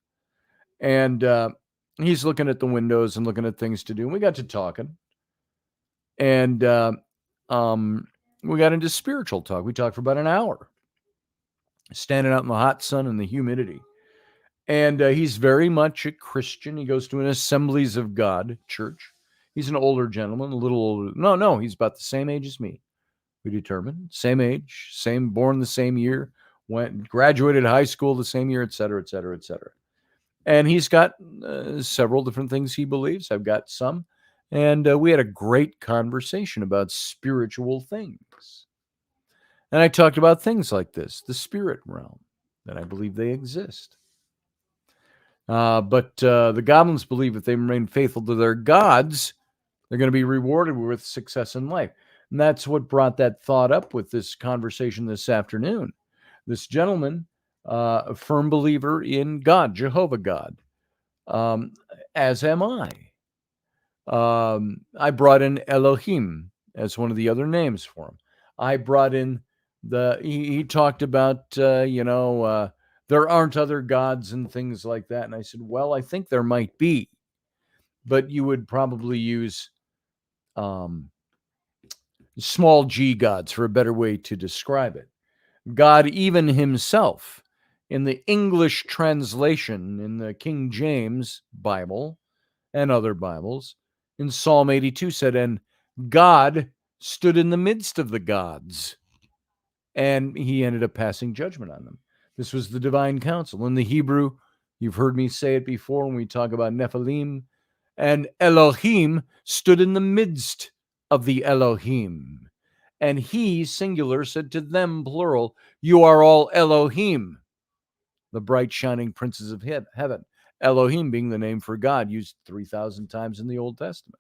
And he's looking at the windows and looking at things to do. And we got to talking. And we got into spiritual talk. We talked for about an hour, standing out in the hot sun and the humidity. And he's very much a Christian. He goes to an Assemblies of God church. He's an older gentleman, a little older. No, he's about the same age as me. We determined. Same age, born the same year, graduated high school the same year, et cetera, et cetera, et cetera. And he's got several different things he believes. I've got some. And we had a great conversation about spiritual things. And I talked about things like this, the spirit realm, that I believe they exist. But the goblins believe if they remain faithful to their gods, they're going to be rewarded with success in life. And that's what brought that thought up with this conversation this afternoon. This gentleman, a firm believer in God, Jehovah God, as am I. I brought in Elohim as one of the other names for him. I brought in he talked about, there aren't other gods and things like that. And I said, well, I think there might be, but you would probably use small g gods for a better way to describe it. God, even himself, in the English translation in the King James Bible and other Bibles, in Psalm 82 said, and God stood in the midst of the gods, and he ended up passing judgment on them. This was the divine council. In the Hebrew, you've heard me say it before when we talk about Nephilim, and Elohim stood in the midst of the Elohim. And he, singular, said to them, plural, you are all Elohim, the bright shining princes of heaven. Elohim being the name for God, used 3,000 times in the Old Testament.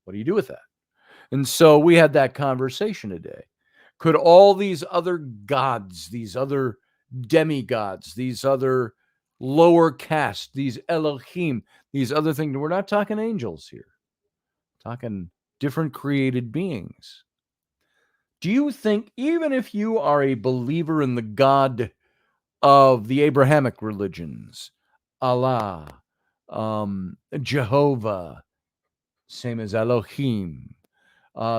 What do you do with that? And so we had that conversation today. Could all these other gods, these other demigods, these other lower caste, these Elohim, these other things, we're not talking angels here, we're talking different created beings. Do you think, even if you are a believer in the God of the Abrahamic religions, Allah, Jehovah, same as Elohim,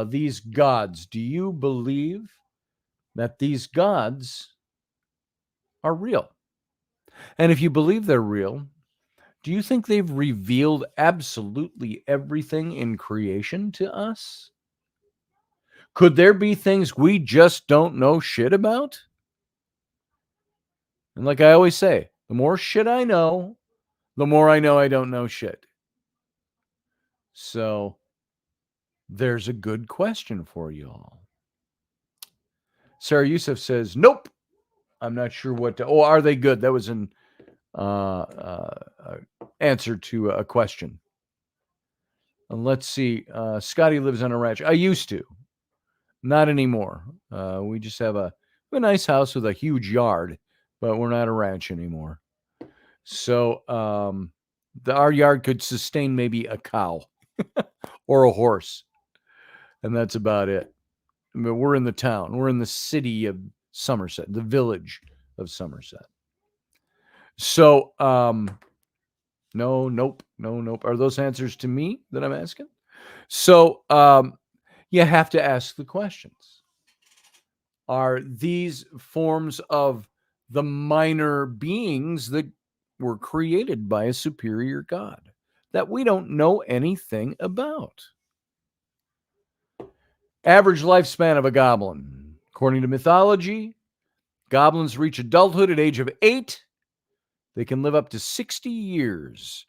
these gods, do you believe that these gods are real? And if you believe they're real, Do you think they've revealed absolutely everything in creation to us? Could there be things we just don't know shit about? And like I always say, the more shit I know, the more I know I don't know shit. So there's a good question for you all. Sarah Youssef says, nope. I'm not sure what to. Oh, are they good? That was an answer to a question. And let's see. Scotty lives on a ranch. I used to. Not anymore. We just have a nice house with a huge yard, but we're not a ranch anymore. So our yard could sustain maybe a cow or a horse. And that's about it. I mean, we're in the town. We're in the city of Somerset, the village of Somerset. So, no, nope. Are those answers to me that I'm asking? So, you have to ask the questions. Are these forms of the minor beings that were created by a superior God that we don't know anything about? Average lifespan of a goblin. According to mythology, goblins reach adulthood at age of 8. They can live up to 60 years.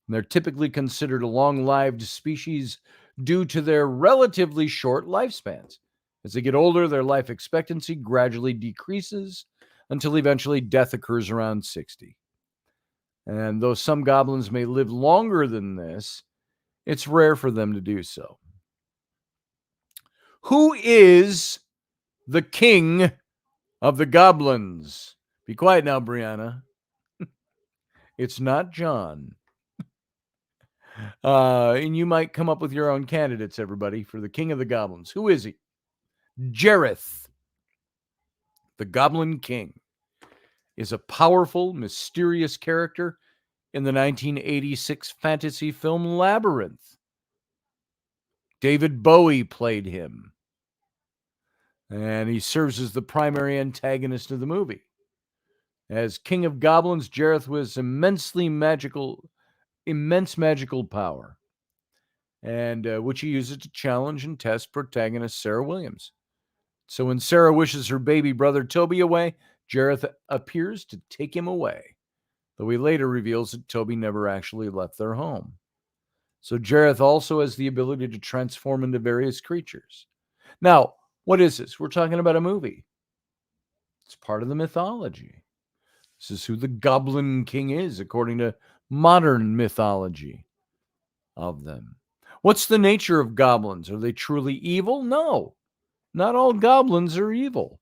And they're typically considered a long-lived species due to their relatively short lifespans. As they get older, their life expectancy gradually decreases until eventually death occurs around 60. And though some goblins may live longer than this, it's rare for them to do so. Who is the king of the goblins? Be quiet now, Brianna. It's not John. And you might come up with your own candidates, everybody, for the king of the goblins. Who is he? Jareth, the Goblin King, is a powerful, mysterious character in the 1986 fantasy film Labyrinth. David Bowie played him, and he serves as the primary antagonist of the movie. As King of Goblins, Jareth was immense magical power, and which he uses to challenge and test protagonist Sarah Williams. So when Sarah wishes her baby brother Toby away, Jareth appears to take him away, though he later reveals that Toby never actually left their home. So Jareth also has the ability to transform into various creatures. Now, what is this? We're talking about a movie. It's part of the mythology. This is who the Goblin King is, according to modern mythology of them. What's the nature of goblins? Are they truly evil? No, not all goblins are evil.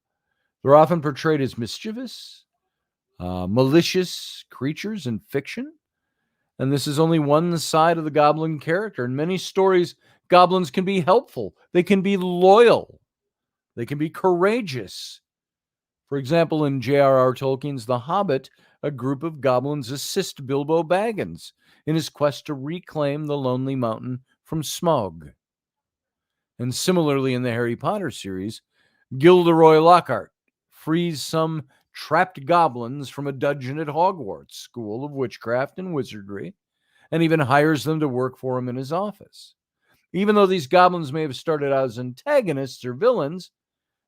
They're often portrayed as mischievous, malicious creatures in fiction. And this is only one side of the goblin character. In many stories, goblins can be helpful. They can be loyal. They can be courageous. For example, in J.R.R. Tolkien's The Hobbit, a group of goblins assist Bilbo Baggins in his quest to reclaim the Lonely Mountain from Smaug. And similarly, in the Harry Potter series, Gilderoy Lockhart frees some trapped goblins from a dungeon at Hogwarts School of Witchcraft and Wizardry, and even hires them to work for him in his office. Even though these goblins may have started out as antagonists or villains,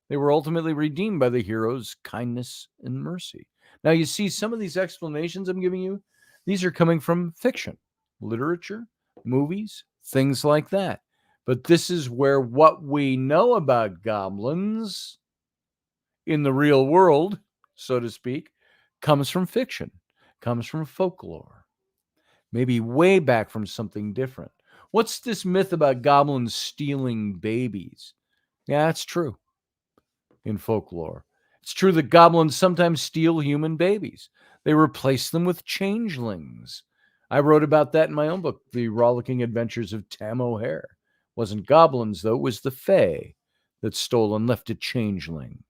they were ultimately redeemed by the hero's kindness and mercy. Now, you see, some of these explanations I'm giving you, these are coming from fiction, literature, movies, things like that. But this is where what we know about goblins in the real world, so to speak, comes from fiction, comes from folklore, maybe way back from something different. What's this myth about goblins stealing babies? Yeah, that's true. In folklore, it's true that goblins sometimes steal human babies. They replace them with changelings. I wrote about that in my own book, The Rollicking Adventures of Tam O'Hare. It wasn't goblins, though. It was the Fae that stole and left a changeling,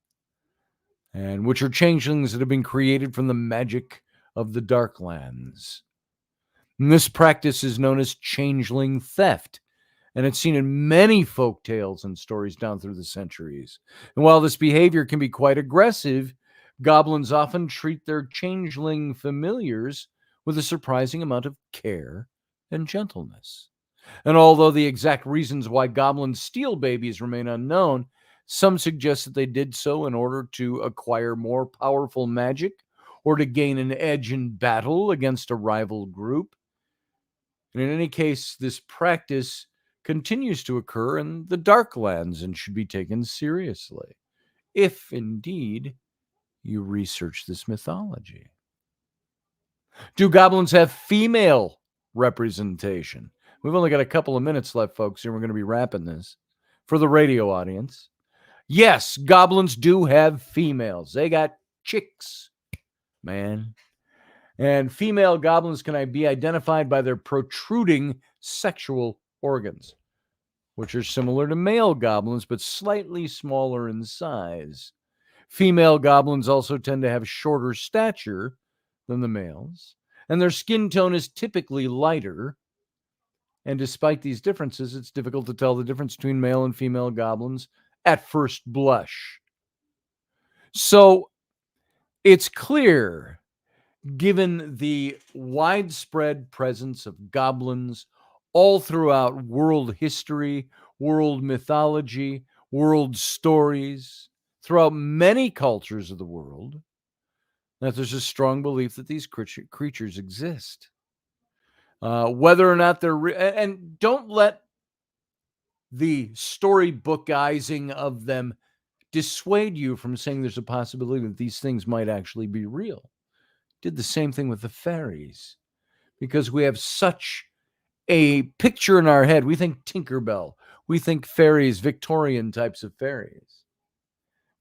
and which are changelings that have been created from the magic of the Darklands. And this practice is known as changeling theft, and it's seen in many folk tales and stories down through the centuries. And while this behavior can be quite aggressive, goblins often treat their changeling familiars with a surprising amount of care and gentleness. And although the exact reasons why goblins steal babies remain unknown, some suggest that they did so in order to acquire more powerful magic or to gain an edge in battle against a rival group. And in any case, this practice continues to occur in the Darklands and should be taken seriously, if indeed you research this mythology. Do goblins have female representation? We've only got a couple of minutes left, folks, and we're going to be wrapping this. For the radio audience, yes, goblins do have females. They got chicks, man. And female goblins can be identified by their protruding sexual organs, which are similar to male goblins, but slightly smaller in size. Female goblins also tend to have shorter stature than the males, and their skin tone is typically lighter. And despite these differences, it's difficult to tell the difference between male and female goblins at first blush. So it's clear, given the widespread presence of goblins all throughout world history, world mythology, world stories, throughout many cultures of the world, that there's a strong belief that these creatures exist. Whether or not they're and don't let the storybookizing of them dissuade you from saying there's a possibility that these things might actually be real. Did the same thing with the fairies, because we have such a picture in our head. We think Tinkerbell, we think fairies, Victorian types of fairies.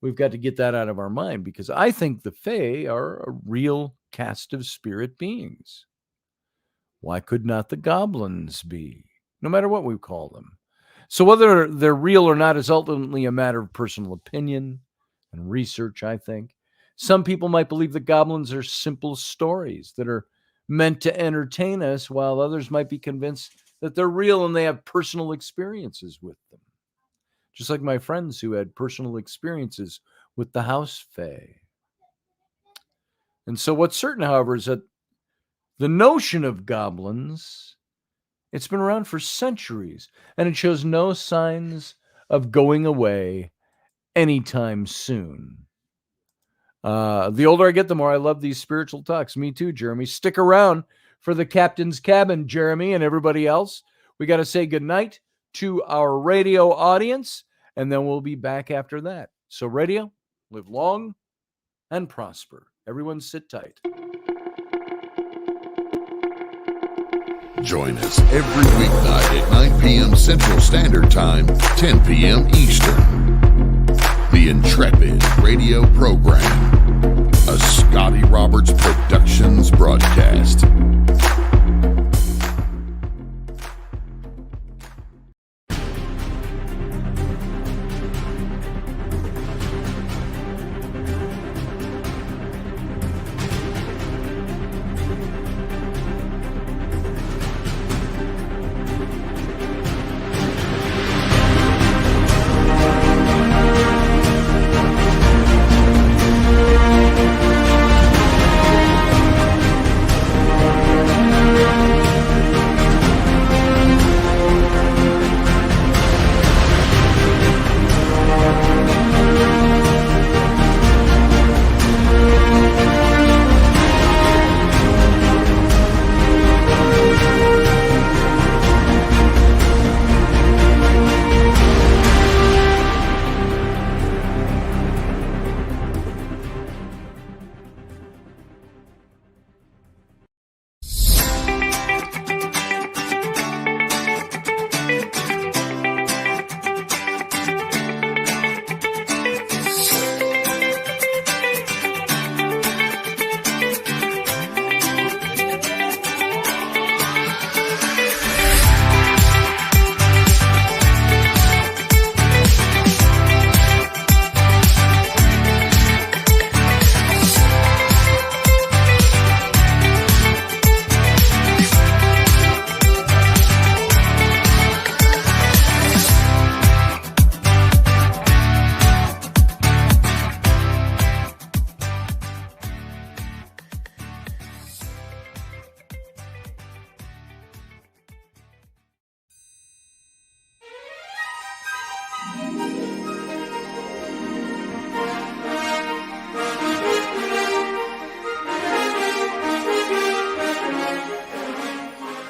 We've got to get that out of our mind, because I think the Fae are a real cast of spirit beings. Why could not the goblins be? No matter what we call them. So whether they're real or not is ultimately a matter of personal opinion and research, I think. Some people might believe that goblins are simple stories that are meant to entertain us, while others might be convinced that they're real and they have personal experiences with them. Just like my friends who had personal experiences with the house Fae. And so what's certain, however, is that the notion of goblins, it's been around for centuries, and it shows no signs of going away anytime soon. The older I get, the more I love these spiritual talks. Me too, Jeremy. Stick around for the captain's cabin, Jeremy, and everybody else. We got to say goodnight to our radio audience, and then we'll be back after that. So radio, live long and prosper. Everyone sit tight. Join us every weeknight at 9 p.m. Central Standard Time, 10 p.m. Eastern. The Intrepid radio program, a Scotty Roberts Productions broadcast.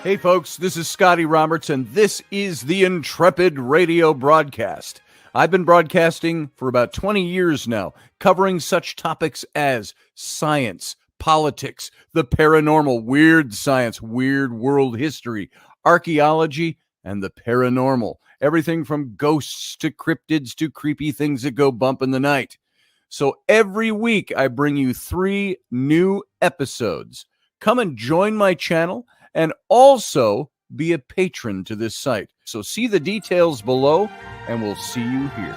Hey folks, this is Scotty Roberts, and this is the Intrepid radio broadcast. I've been broadcasting for about 20 years now, covering such topics as science, politics, the paranormal, weird science, weird world history, archaeology, and the paranormal. Everything from ghosts to cryptids to creepy things that go bump in the night. So every week I bring you 3 new episodes. Come and join my channel and also be a patron to this site. So see the details below, and we'll see you here.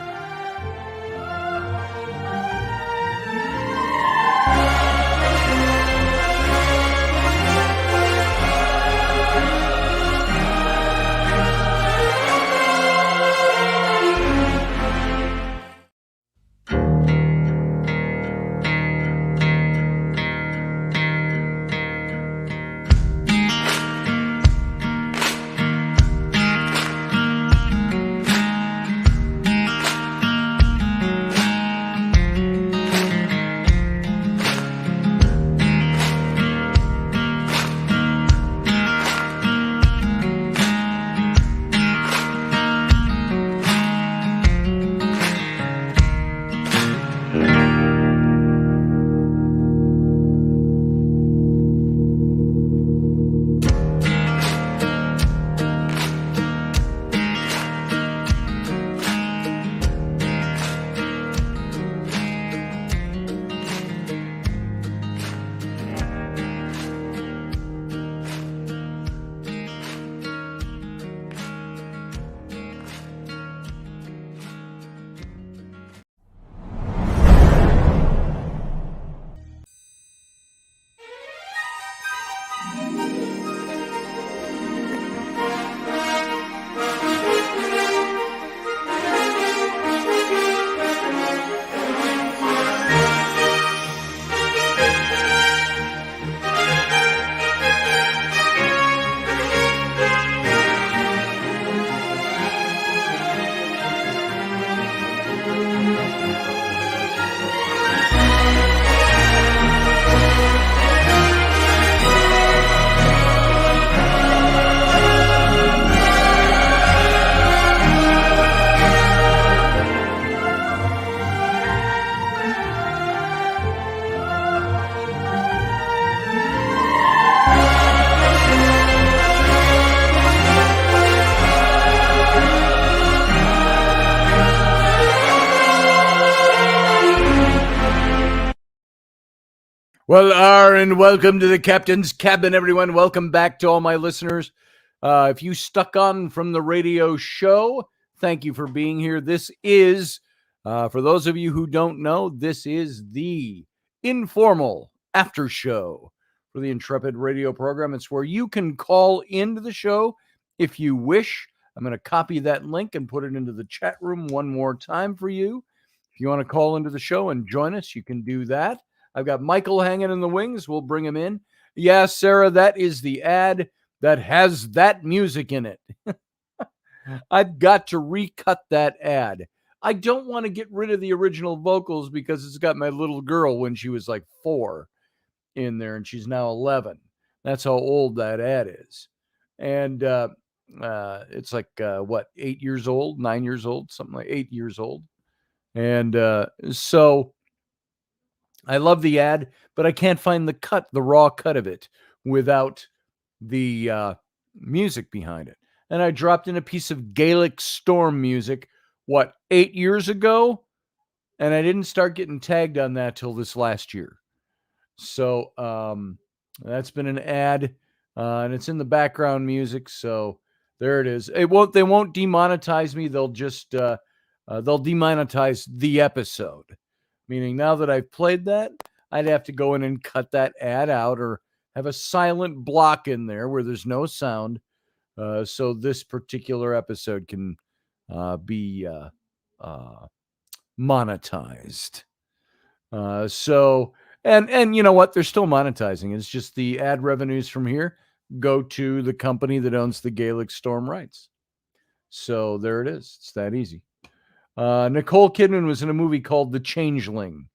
Well, and welcome to the Captain's Cabin, everyone. Welcome back to all my listeners. If you stuck on from the radio show, thank you for being here. This is, for those of you who don't know, this is the informal after show for the Intrepid radio program. It's where you can call into the show if you wish. I'm going to copy that link and put it into the chat room one more time for you. If you want to call into the show and join us, you can do that. I've got Michael hanging in the wings. We'll bring him in. Yeah, Sarah, that is the ad that has that music in it. I've got to recut that ad. I don't want to get rid of the original vocals because it's got my little girl when she was like 4 in there, and she's now 11. That's how old that ad is. And it's like, 8 years old, 9 years old, something like 8 years old. And so I love the ad, but I can't find the raw cut of it without the music behind it. And I dropped in a piece of Gaelic storm music, 8 years ago? And I didn't start getting tagged on that till this last year. So that's been an ad, and it's in the background music. So there it is. They won't demonetize me. They'll just they'll demonetize the episode. Meaning now that I've played that, I'd have to go in and cut that ad out or have a silent block in there where there's no sound. So this particular episode can be monetized. And you know what? They're still monetizing. It's just the ad revenues from here go to the company that owns the Gaelic Storm rights. So there it is. It's that easy. Nicole Kidman was in a movie called The Changeling.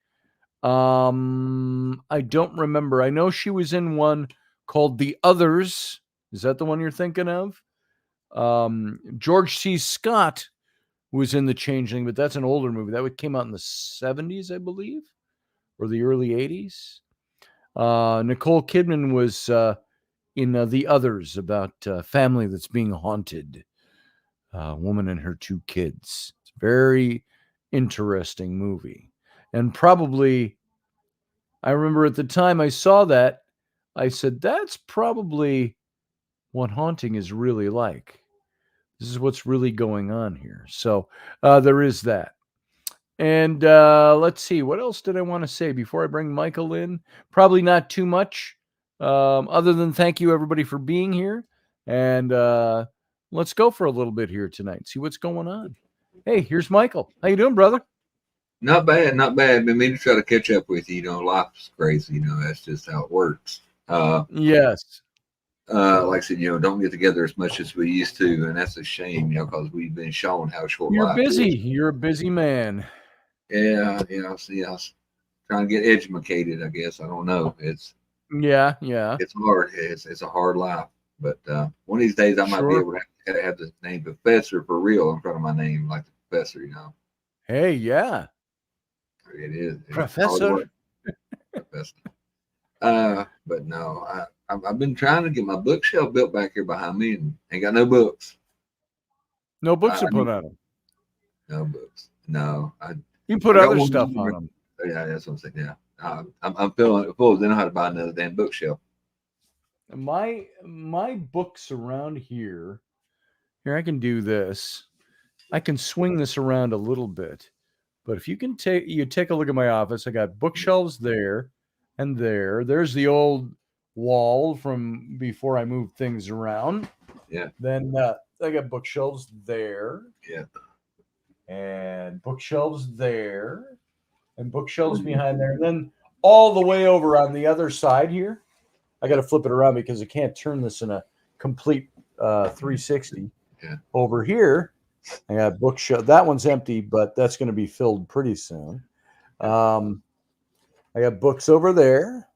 I don't remember. I know she was in one called The Others Is that the one you're thinking of? George C. Scott was in The Changeling, but that's an older movie. That came out in the 70s, I believe, or the early 80s. Nicole Kidman was in The Others, about a family that's being haunted. A woman and her 2 kids. It's a very interesting movie. And probably, I remember at the time I saw that, I said, that's probably what haunting is really like. This is what's really going on here. So there is that. And let's see, what else did I want to say before I bring Michael in? Probably not too much, other than thank you everybody for being here. And let's go for a little bit here tonight. See what's going on. Hey, here's Michael. How you doing, brother? Not bad, not bad. Been meaning to try to catch up with you. Life's crazy. That's just how it works. Yes. Like I said, don't get together as much as we used to, and that's a shame, because we've been shown how short You're life busy. is. You're a busy man. Yeah, see, I was trying to get educated, I guess. I don't know. It's Yeah. It's hard. It's a hard life. But one of these days, I might be able to have the name professor for real in front of my name, like the professor. Hey, yeah. It is Professor. Professor. But no, I've been trying to get my bookshelf built back here behind me, and ain't got no books. No books to put on them. No books. No, you can put other stuff on them. Yeah, that's what I'm saying. Yeah, I'm feeling full. They know how to buy another damn bookshelf. My books around here. Here, I can do this. I can swing this around a little bit. But if you can take a look at my office, I got bookshelves there and there. There's the old wall from before I moved things around. Yeah. Then I got bookshelves there. Yeah. And bookshelves there. And bookshelves behind there. And then all the way over on the other side here. I got to flip it around because I can't turn this in a complete 360. Yeah. Over here, I got bookshelf. That one's empty, but that's going to be filled pretty soon. I got books over there.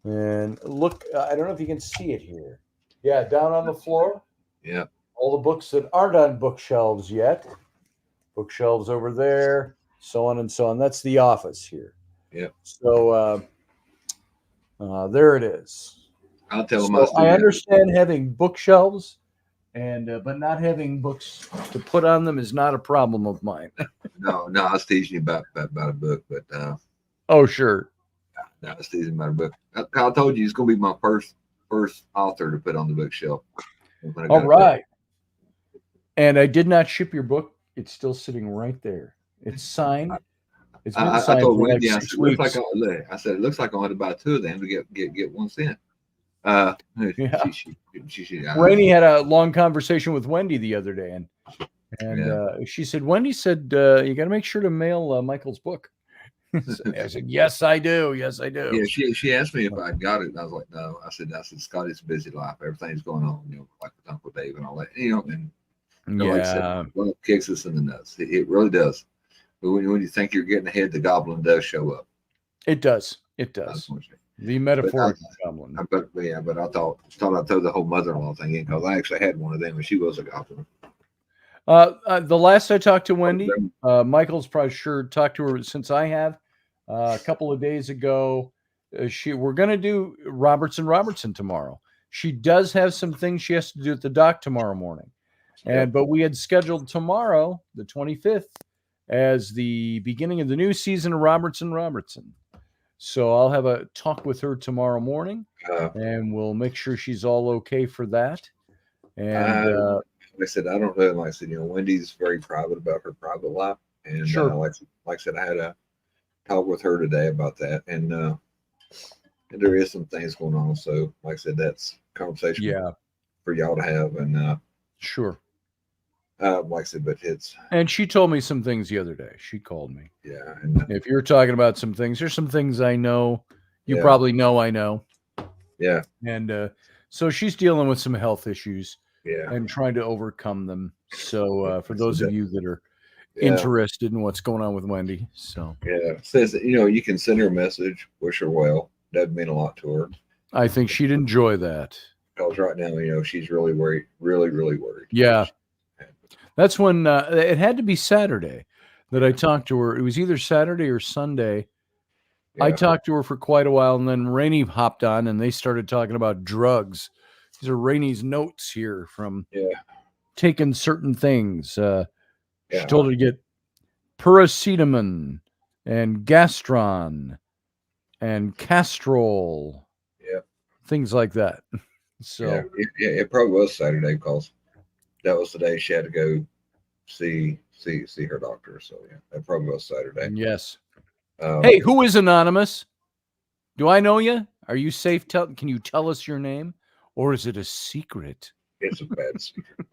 And look, I don't know if you can see it here. Yeah, down on the floor. Yeah. All the books that aren't on bookshelves yet. Bookshelves over there, so on and so on. That's the office here. Yeah. So there it is. I'll tell them. I understand having bookshelves, but not having books to put on them is not a problem of mine. No, I was teasing you about a book, but oh sure. No, I was teasing about a book. I told you he's going to be my first author to put on the bookshelf. All right. And I did not ship your book. It's still sitting right there. It's signed. It's been signed I told for Wendy, like 6 weeks. I said, it looks like I want to buy 2 of them to get 1 cent. Yeah. She Rainey had a long conversation with Wendy the other day, and she said, Wendy said, you got to make sure to mail Michael's book. I said, yes, I do. Yes, I do. Yeah, she asked me if I got it, and I was like, no. I said, Scotty's a busy life. Everything's going on, like with Uncle Dave and all that, and like I said, love kicks us in the nuts. It really does. But when you think you're getting ahead, the goblin does show up. It does. It does. The metaphorical goblin. But I thought I'd throw the whole mother-in-law thing in because I actually had one of them and she was a goblin. The last I talked to Wendy, Michael's probably sure talked to her since I have. A couple of days ago, we're going to do Robertson tomorrow. She does have some things she has to do at the dock tomorrow morning. But we had scheduled tomorrow, the 25th, as the beginning of the new season of Robertson. So I'll have a talk with her tomorrow morning, and we'll make sure she's all okay for that. And like I said, I don't know. Like I said, Wendy's very private about her private life, and sure. Like I said, I had a talk with her today about that, and there is some things going on. So, like I said, that's a conversation for y'all to have, and sure. Like I said, but it's. And she told me some things the other day. She called me. Yeah. And, if you're talking about some things, there's some things I know. You probably know I know. Yeah. And so she's dealing with some health issues. Yeah. And trying to overcome them. So for those of you that are interested in what's going on with Wendy. So. Yeah. Says that, you can send her a message, wish her well. That'd mean a lot to her. I think she'd enjoy that. because right now, she's really worried, really worried. Yeah. That's when it had to be Saturday that I talked to her. It was either Saturday or Sunday. I Yeah. talked to her for quite a while, and then Rainey hopped on, and they started talking about drugs. These are Rainey's notes here from taking certain things. She told her to get paracetamol and gastron and castrol, things like that. So it probably was Saturday because that was the day she had to go see her doctor. So yeah, that probably was Saturday. Yes. Hey, who is anonymous? Do I know you? Are you safe? Can you tell us your name, or is it a secret? It's a bad secret.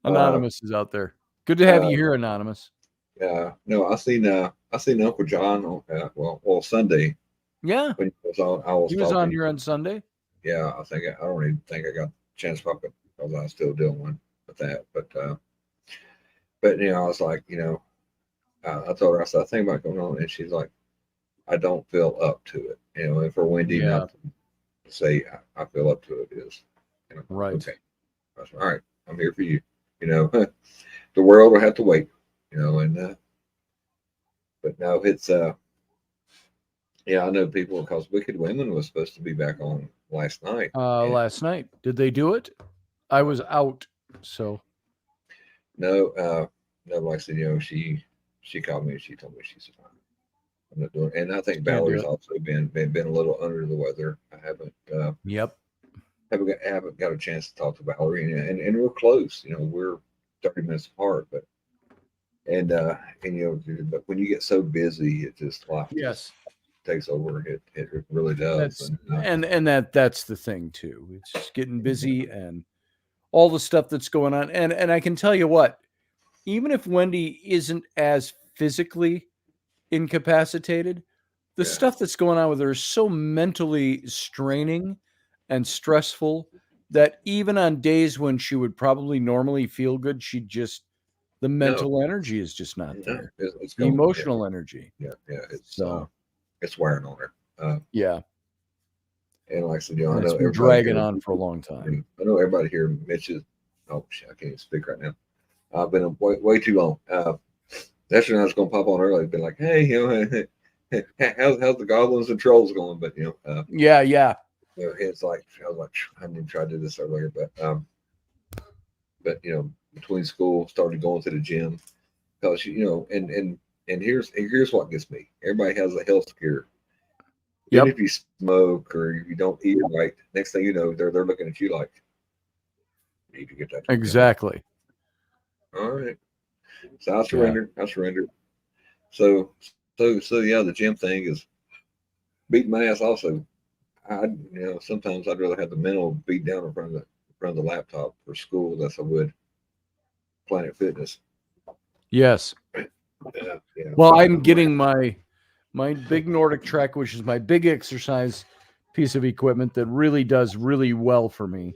Anonymous is out there. Good to have you here, Anonymous. No, I seen Uncle John on Sunday. Yeah, when he was on here on Sunday. Yeah, I don't even think I got a chance to talk because I was still dealing with that. But I was like, I told her, I said, I think about going on, and she's like, I don't feel up to it. And for Wendy not to say I feel up to it is, right. Okay. I said, all right, I'm here for you. The world will have to wait. And but no, it's I know people because Wicked Women was supposed to be back on last night. Last night, did they do it? I was out, so no, like I said, she called me and she told me she's fine. I'm not doing it. And I think Valerie's also been a little under the weather. I haven't haven't got a chance to talk to Valerie, and we're close. We're 30 minutes apart, but but when you get so busy, it just life takes over. It really does. That's the thing too. It's just getting busy and all the stuff that's going on. And I can tell you what, even if Wendy isn't as physically incapacitated, the stuff that's going on with her is so mentally straining and stressful that even on days when she would probably normally feel good, the mental energy is just not there. It's the emotional energy. It's wearing on her. And like I said, I know it's been dragging on for a long time. I know everybody here mentions. Oh shit, I can't even speak right now. I've been way too long. That's when I was going to pop on early. Been like, hey, how's the goblins and trolls going? But it's like I was like, I didn't even try to do this earlier, but between school, started going to the gym because and here's what gets me. Everybody has a health scare. Even if you smoke or you don't eat right, next thing you know, they're looking at you like, you need to get that. Exactly. All right. So I surrendered. So the gym thing is beating my ass. Also, sometimes I'd rather have the mental beat down in front of the laptop for school than I would Planet Fitness. Yes. Well, I'm getting my big Nordic Trek, which is my big exercise piece of equipment that really does really well for me,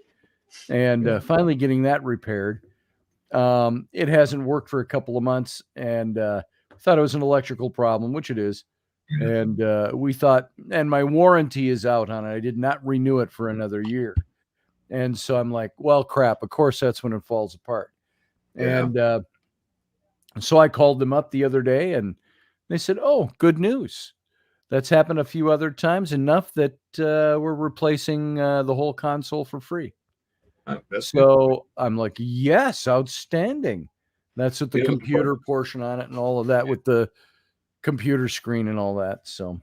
and finally getting that repaired. It hasn't worked for a couple of months, and thought it was an electrical problem, which it is. And we thought, and my warranty is out on it. I did not renew it for another year. And so I'm like, well, crap. Of course, that's when it falls apart. And so I called them up the other day, and they said, oh, good news. That's happened a few other times, enough that we're replacing the whole console for free. So I'm like, yes, outstanding. That's with the computer portion on it and all of that with the computer screen and all that. So,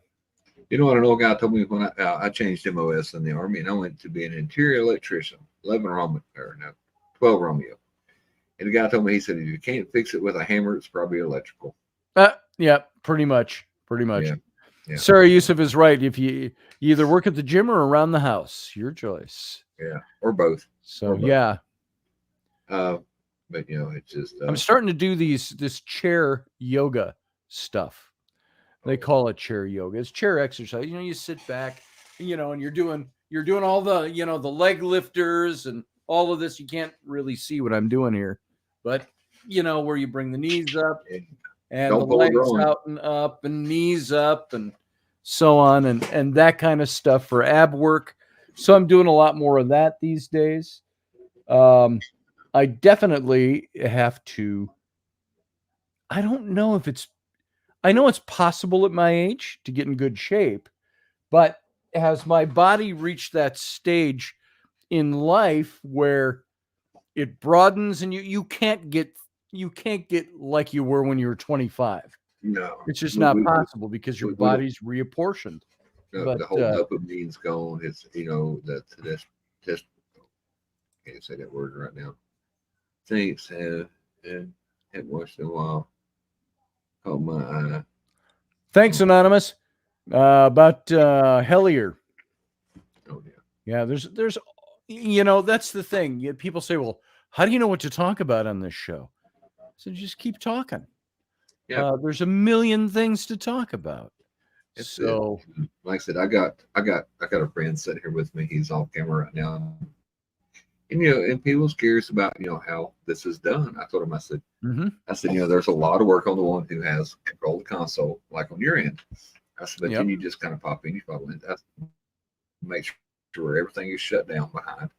what an old guy told me when I changed MOS in the Army and I went to be an interior electrician, 12 Romeo. And the guy told me, he said, if you can't fix it with a hammer, it's probably electrical. Yeah, pretty much. Yeah. Sarah Yusuf is right. If you either work at the gym or around the house, your choice. Yeah, or both. So, but it's just I'm starting to do this chair yoga stuff. They call it chair yoga. It's chair exercise. You sit back, and you're doing all the, the leg lifters and all of this. You can't really see what I'm doing here, but where you bring the knees up and the legs out and up and knees up and so on and that kind of stuff for ab work, So I'm doing a lot more of that these days. I definitely have to. I don't know if it's. I know it's possible at my age to get in good shape, but has my body reached that stage in life where it broadens and you can't get like you were when you were 25. No, It's just not possible because your we don't. body's reapportioned. But The whole dopamine's gone. It's that's can't say that word right now. Thanks, and once in a while, caught my eye. thanks, Anonymous. About Hellier. Oh yeah. Yeah, there's that's the thing. People say, well, how do you know what to talk about on this show? So just keep talking. Yeah. There's a million things to talk about. So, like I said, I got a friend sitting here with me. He's off camera right now. And and people's curious about how this is done. I told him, I said, there's a lot of work on the one who has control of the console, like on your end. I said, but then you just kind of pop in, you follow in, make sure everything is shut down behind,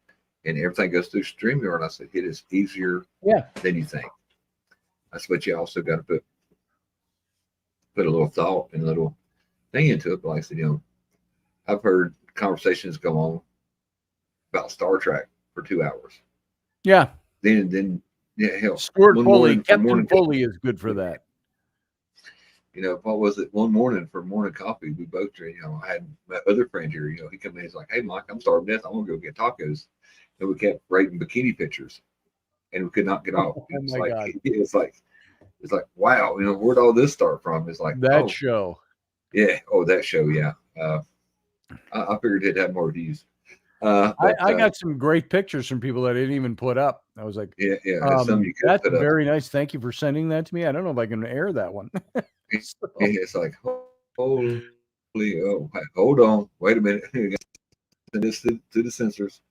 and everything goes through StreamYard. I said, it is easier than you think. I said, but you also got to put a little thought and a little thing into it. But like I said, I've heard conversations go on about Star Trek for 2 hours. Yeah. Then hell. Stuart Foley, Captain Foley is good for that. What was it? One morning for morning coffee, we both drink. I had my other friend here. He come in. He's like, "Hey, Mike, I'm starving to death. I want to go get tacos." And we kept rating bikini pictures, and we could not get off. Oh my God. It's like, wow. Where'd all this start from? It's like that show. Yeah. Oh, that show. Yeah. I figured it'd have more views. I got some great pictures from people that I didn't even put up. I was like, some you could that's put up. Very nice. Thank you for sending that to me. I don't know if I can air that one. So. It's like, holy, hold on, wait a minute, send this to the censors.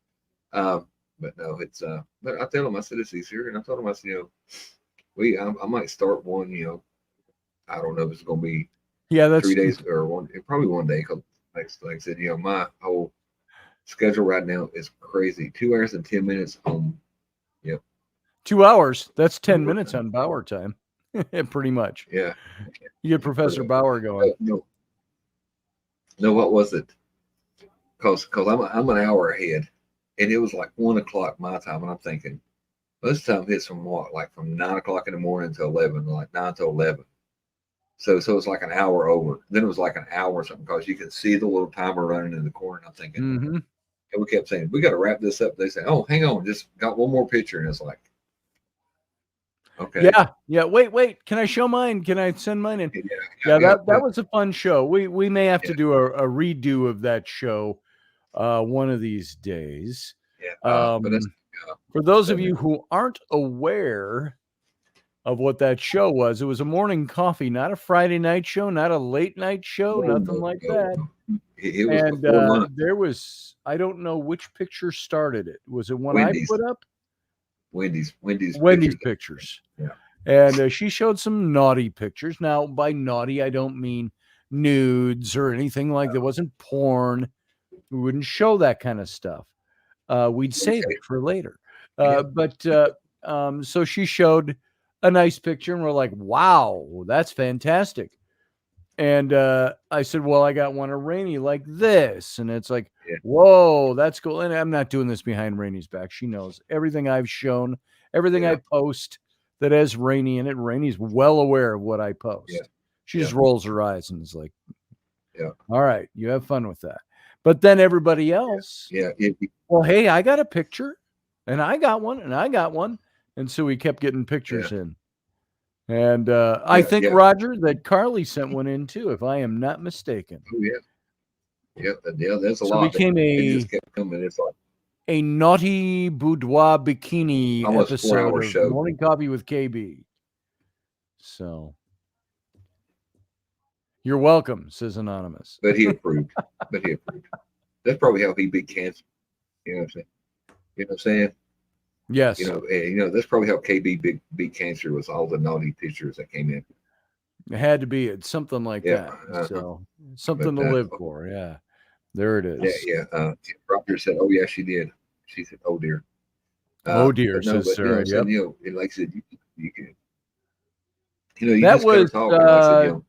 But no, it's but I tell him, I said it's easier, and I told him, I said, I might start one, I don't know if it's gonna be that's 3 days or probably 1 day, because like I said, my whole schedule right now is crazy. 2 hours and 10 minutes home. Yep. 2 hours. That's 10 minutes on Bauer time. Pretty much. Yeah. You get Professor Bauer going. No, what was it? Because I'm an hour ahead, and it was like 1 o'clock my time, and I'm thinking, this time hits from what? Like from 9 o'clock in the morning to 11, like 9 to 11. So it's like an hour over. Then it was like an hour or something, because you can see the little timer running in the corner. And I'm thinking, and we kept saying, we got to wrap this up. They say, oh, hang on, just got one more picture, and it's like, okay. Yeah. Wait. Can I show mine? Can I send mine in? That was a fun show. We may have to do a redo of that show one of these days. But for those of you who aren't aware of what that show was, it was a morning coffee, not a Friday night show, not a late night show, nothing like that. It was and there was, I don't know which picture started it. Was it one I put up? Wendy's pictures. Yeah. And she showed some naughty pictures. Now, by naughty, I don't mean nudes or anything like that. It wasn't porn. We wouldn't show that kind of stuff. We'd save it for later. But so she showed a nice picture, and we're like, wow, that's fantastic. And I said, well, I got one of Rainey like this. And it's like, whoa, that's cool. And I'm not doing this behind Rainey's back. She knows everything I've shown, everything I post that has Rainey in it. Rainey's well aware of what I post. Yeah. She just rolls her eyes and is like, all right, you have fun with that. But then everybody else, well, hey, I got a picture, and I got one, and I got one. And so we kept getting pictures in. And I think, Roger, that Carly sent one in too, if I am not mistaken. Oh, yeah. There's a lot. So became it just kept coming. It's like a naughty boudoir bikini episode of Morning Coffee with KB. So you're welcome, says Anonymous. But he approved. That's probably how he beat cancer. You know what I'm saying? Yes. That's probably how KB beat cancer, was all the naughty pictures that came in. It had to be. It's something like that. So something to live for. Yeah. There it is. Yeah. Roger said, "Oh yeah, she did." She said, "Oh dear." Oh dear, But no, says but Sarah. Yep. and like I said, you can, you That just gotta was talk. And like I said,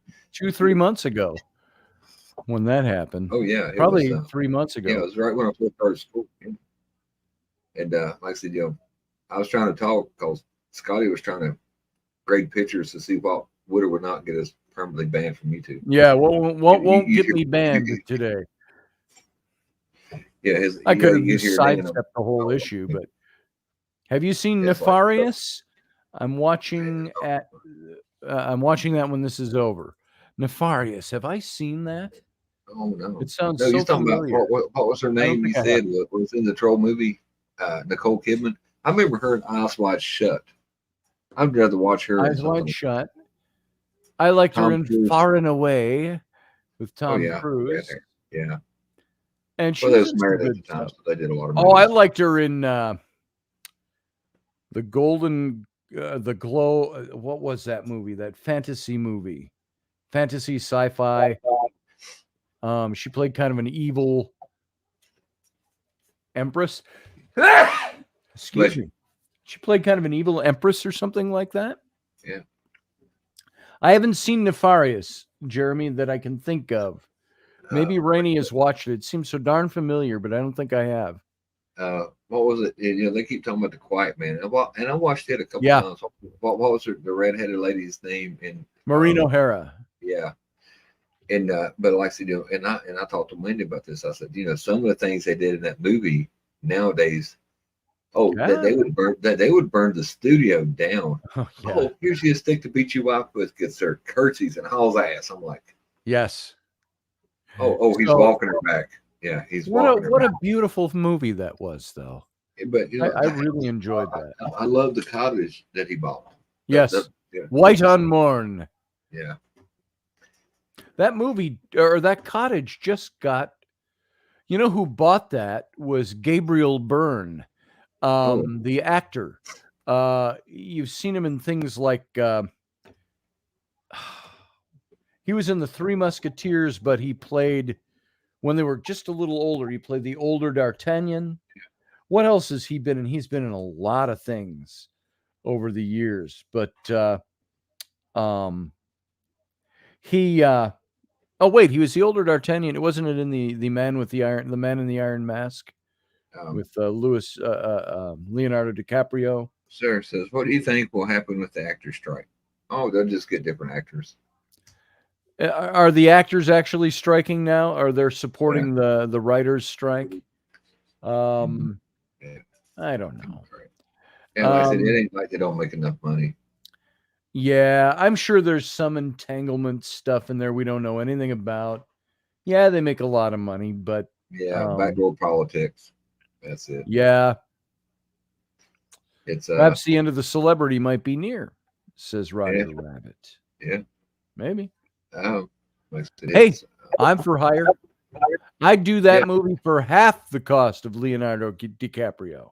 2-3 months ago when that happened. oh yeah, it Probably was. 3 months Yeah, it ago. was right when I first started school. And like I said, I was trying to talk because Scotty was trying to grade pictures to see what would or would not get us permanently banned from YouTube. Yeah, won't get me you- banned today. Yeah, I could have you just hear Dan, sidestepped the whole issue, but have you seen It's like- Nefarious? I'm watching that when this is over. Nefarious. Have I seen that? oh no, It sounds no, so you're talking familiar. about what was her I don't name? You think I have. said was in the troll movie, Nicole Kidman. I remember her in Eyes Wide Shut. I'd rather watch her in Eyes Wide something. Shut. I liked her Tom in Cruise. Far and Away with Oh Tom yeah, Cruise. yeah. And she Well, they was was in some married at good the time, stuff. so they did a lot of. Oh, I movies. liked her in the Glow. What was that movie? That fantasy movie, fantasy sci-fi. She played kind of an evil empress. Excuse me. She played kind of an evil empress or something like that. Yeah. I haven't seen Nefarious, Jeremy, that I can think of. Maybe Rainey has watched it. It seems so darn familiar, but I don't think I have. What was it? They keep talking about the Quiet Man, and I watched it a couple Yeah. times. What was the redheaded lady's name? And Maureen O'Hara. yeah, and but like I said, and I talked to Wendy about this. I said, some of the things they did in that movie nowadays, that they would burn the studio down. Oh, yeah. Oh, here's your stick to beat you up with, gets their curtsies and hauls ass. I'm like, yes. He's walking her back. Yeah, he's walking her what back. a beautiful movie that was, though. But I really enjoyed that. I love the cottage that he bought. Yes, White on Morn. Yeah, that movie or that cottage just got. You know who bought that was Gabriel Byrne, the actor. You've seen him in things like he was in the Three Musketeers, but he played when they were just a little older. He played the older D'Artagnan. What else has he been in? He's been in a lot of things over the years, but he he was the older D'Artagnan. It wasn't it in the Man in the Iron Mask with Leonardo DiCaprio. Sarah says, "What do you think will happen with the actor strike?" Oh, they'll just get different actors. Are the actors actually striking now? Are they supporting the writers' strike? I don't know. Yeah, like I said, it ain't like they don't make enough money. Yeah, I'm sure there's some entanglement stuff in there we don't know anything about. Yeah, they make a lot of money, but backdoor politics. That's it. Yeah, it's perhaps the end of the celebrity might be near, says Roger Rabbit. Yeah, maybe. Hey, I'm for hire. I'd do that movie for half the cost of Leonardo DiCaprio.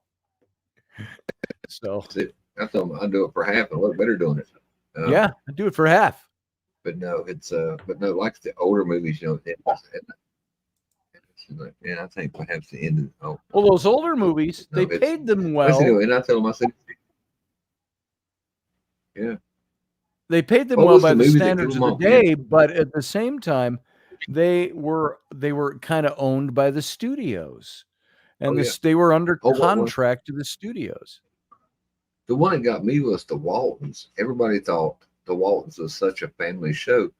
So I told him I'd do it for half and look better doing it. Yeah, I'd do it for half. But no, like the older movies, I think perhaps the end of well, those older movies, they paid them well. And I tell them, I said, yeah. They paid them well by the standards of the day, but at the same time, they were kind of owned by the studios, and they were under contract to the studios. The one that got me was the Waltons. Everybody thought the Waltons was such a family show.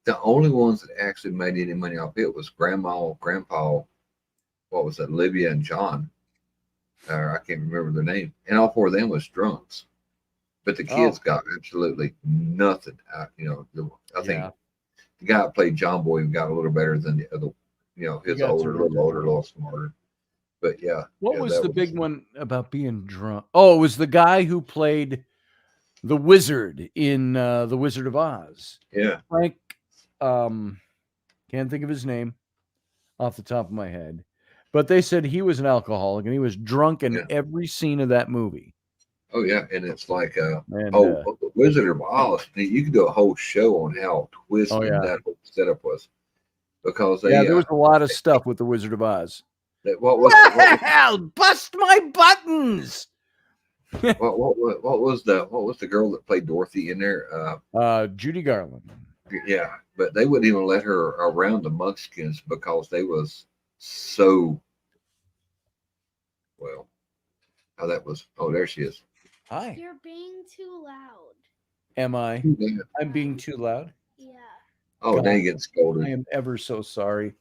The only ones that actually made any money off it was Grandma, Grandpa, what was it, Libya and John. I can't remember their name. And all four of them was drunks. But the kids got absolutely nothing. I think the guy that played John Boy got a little better than the other, his a little smarter. But yeah. What was the big one about being drunk? Oh, it was the guy who played the wizard in The Wizard of Oz. Yeah. Frank, can't think of his name off the top of my head. But they said he was an alcoholic and he was drunk in every scene of that movie. Oh yeah, and it's like The Wizard of Oz. You could do a whole show on how twisted that whole setup was. because they. Yeah, there was a lot of stuff with the Wizard of Oz. What was Well, bust my buttons. what was the girl that played Dorothy in there? Judy Garland. Yeah, but they wouldn't even let her around the Munchkins because they was so well. Oh, that was. Oh, there she is. Hi. You're being too loud. Am I? Yeah. I'm being too loud. Yeah. Oh, God. dang, getting I scolded. am ever so sorry.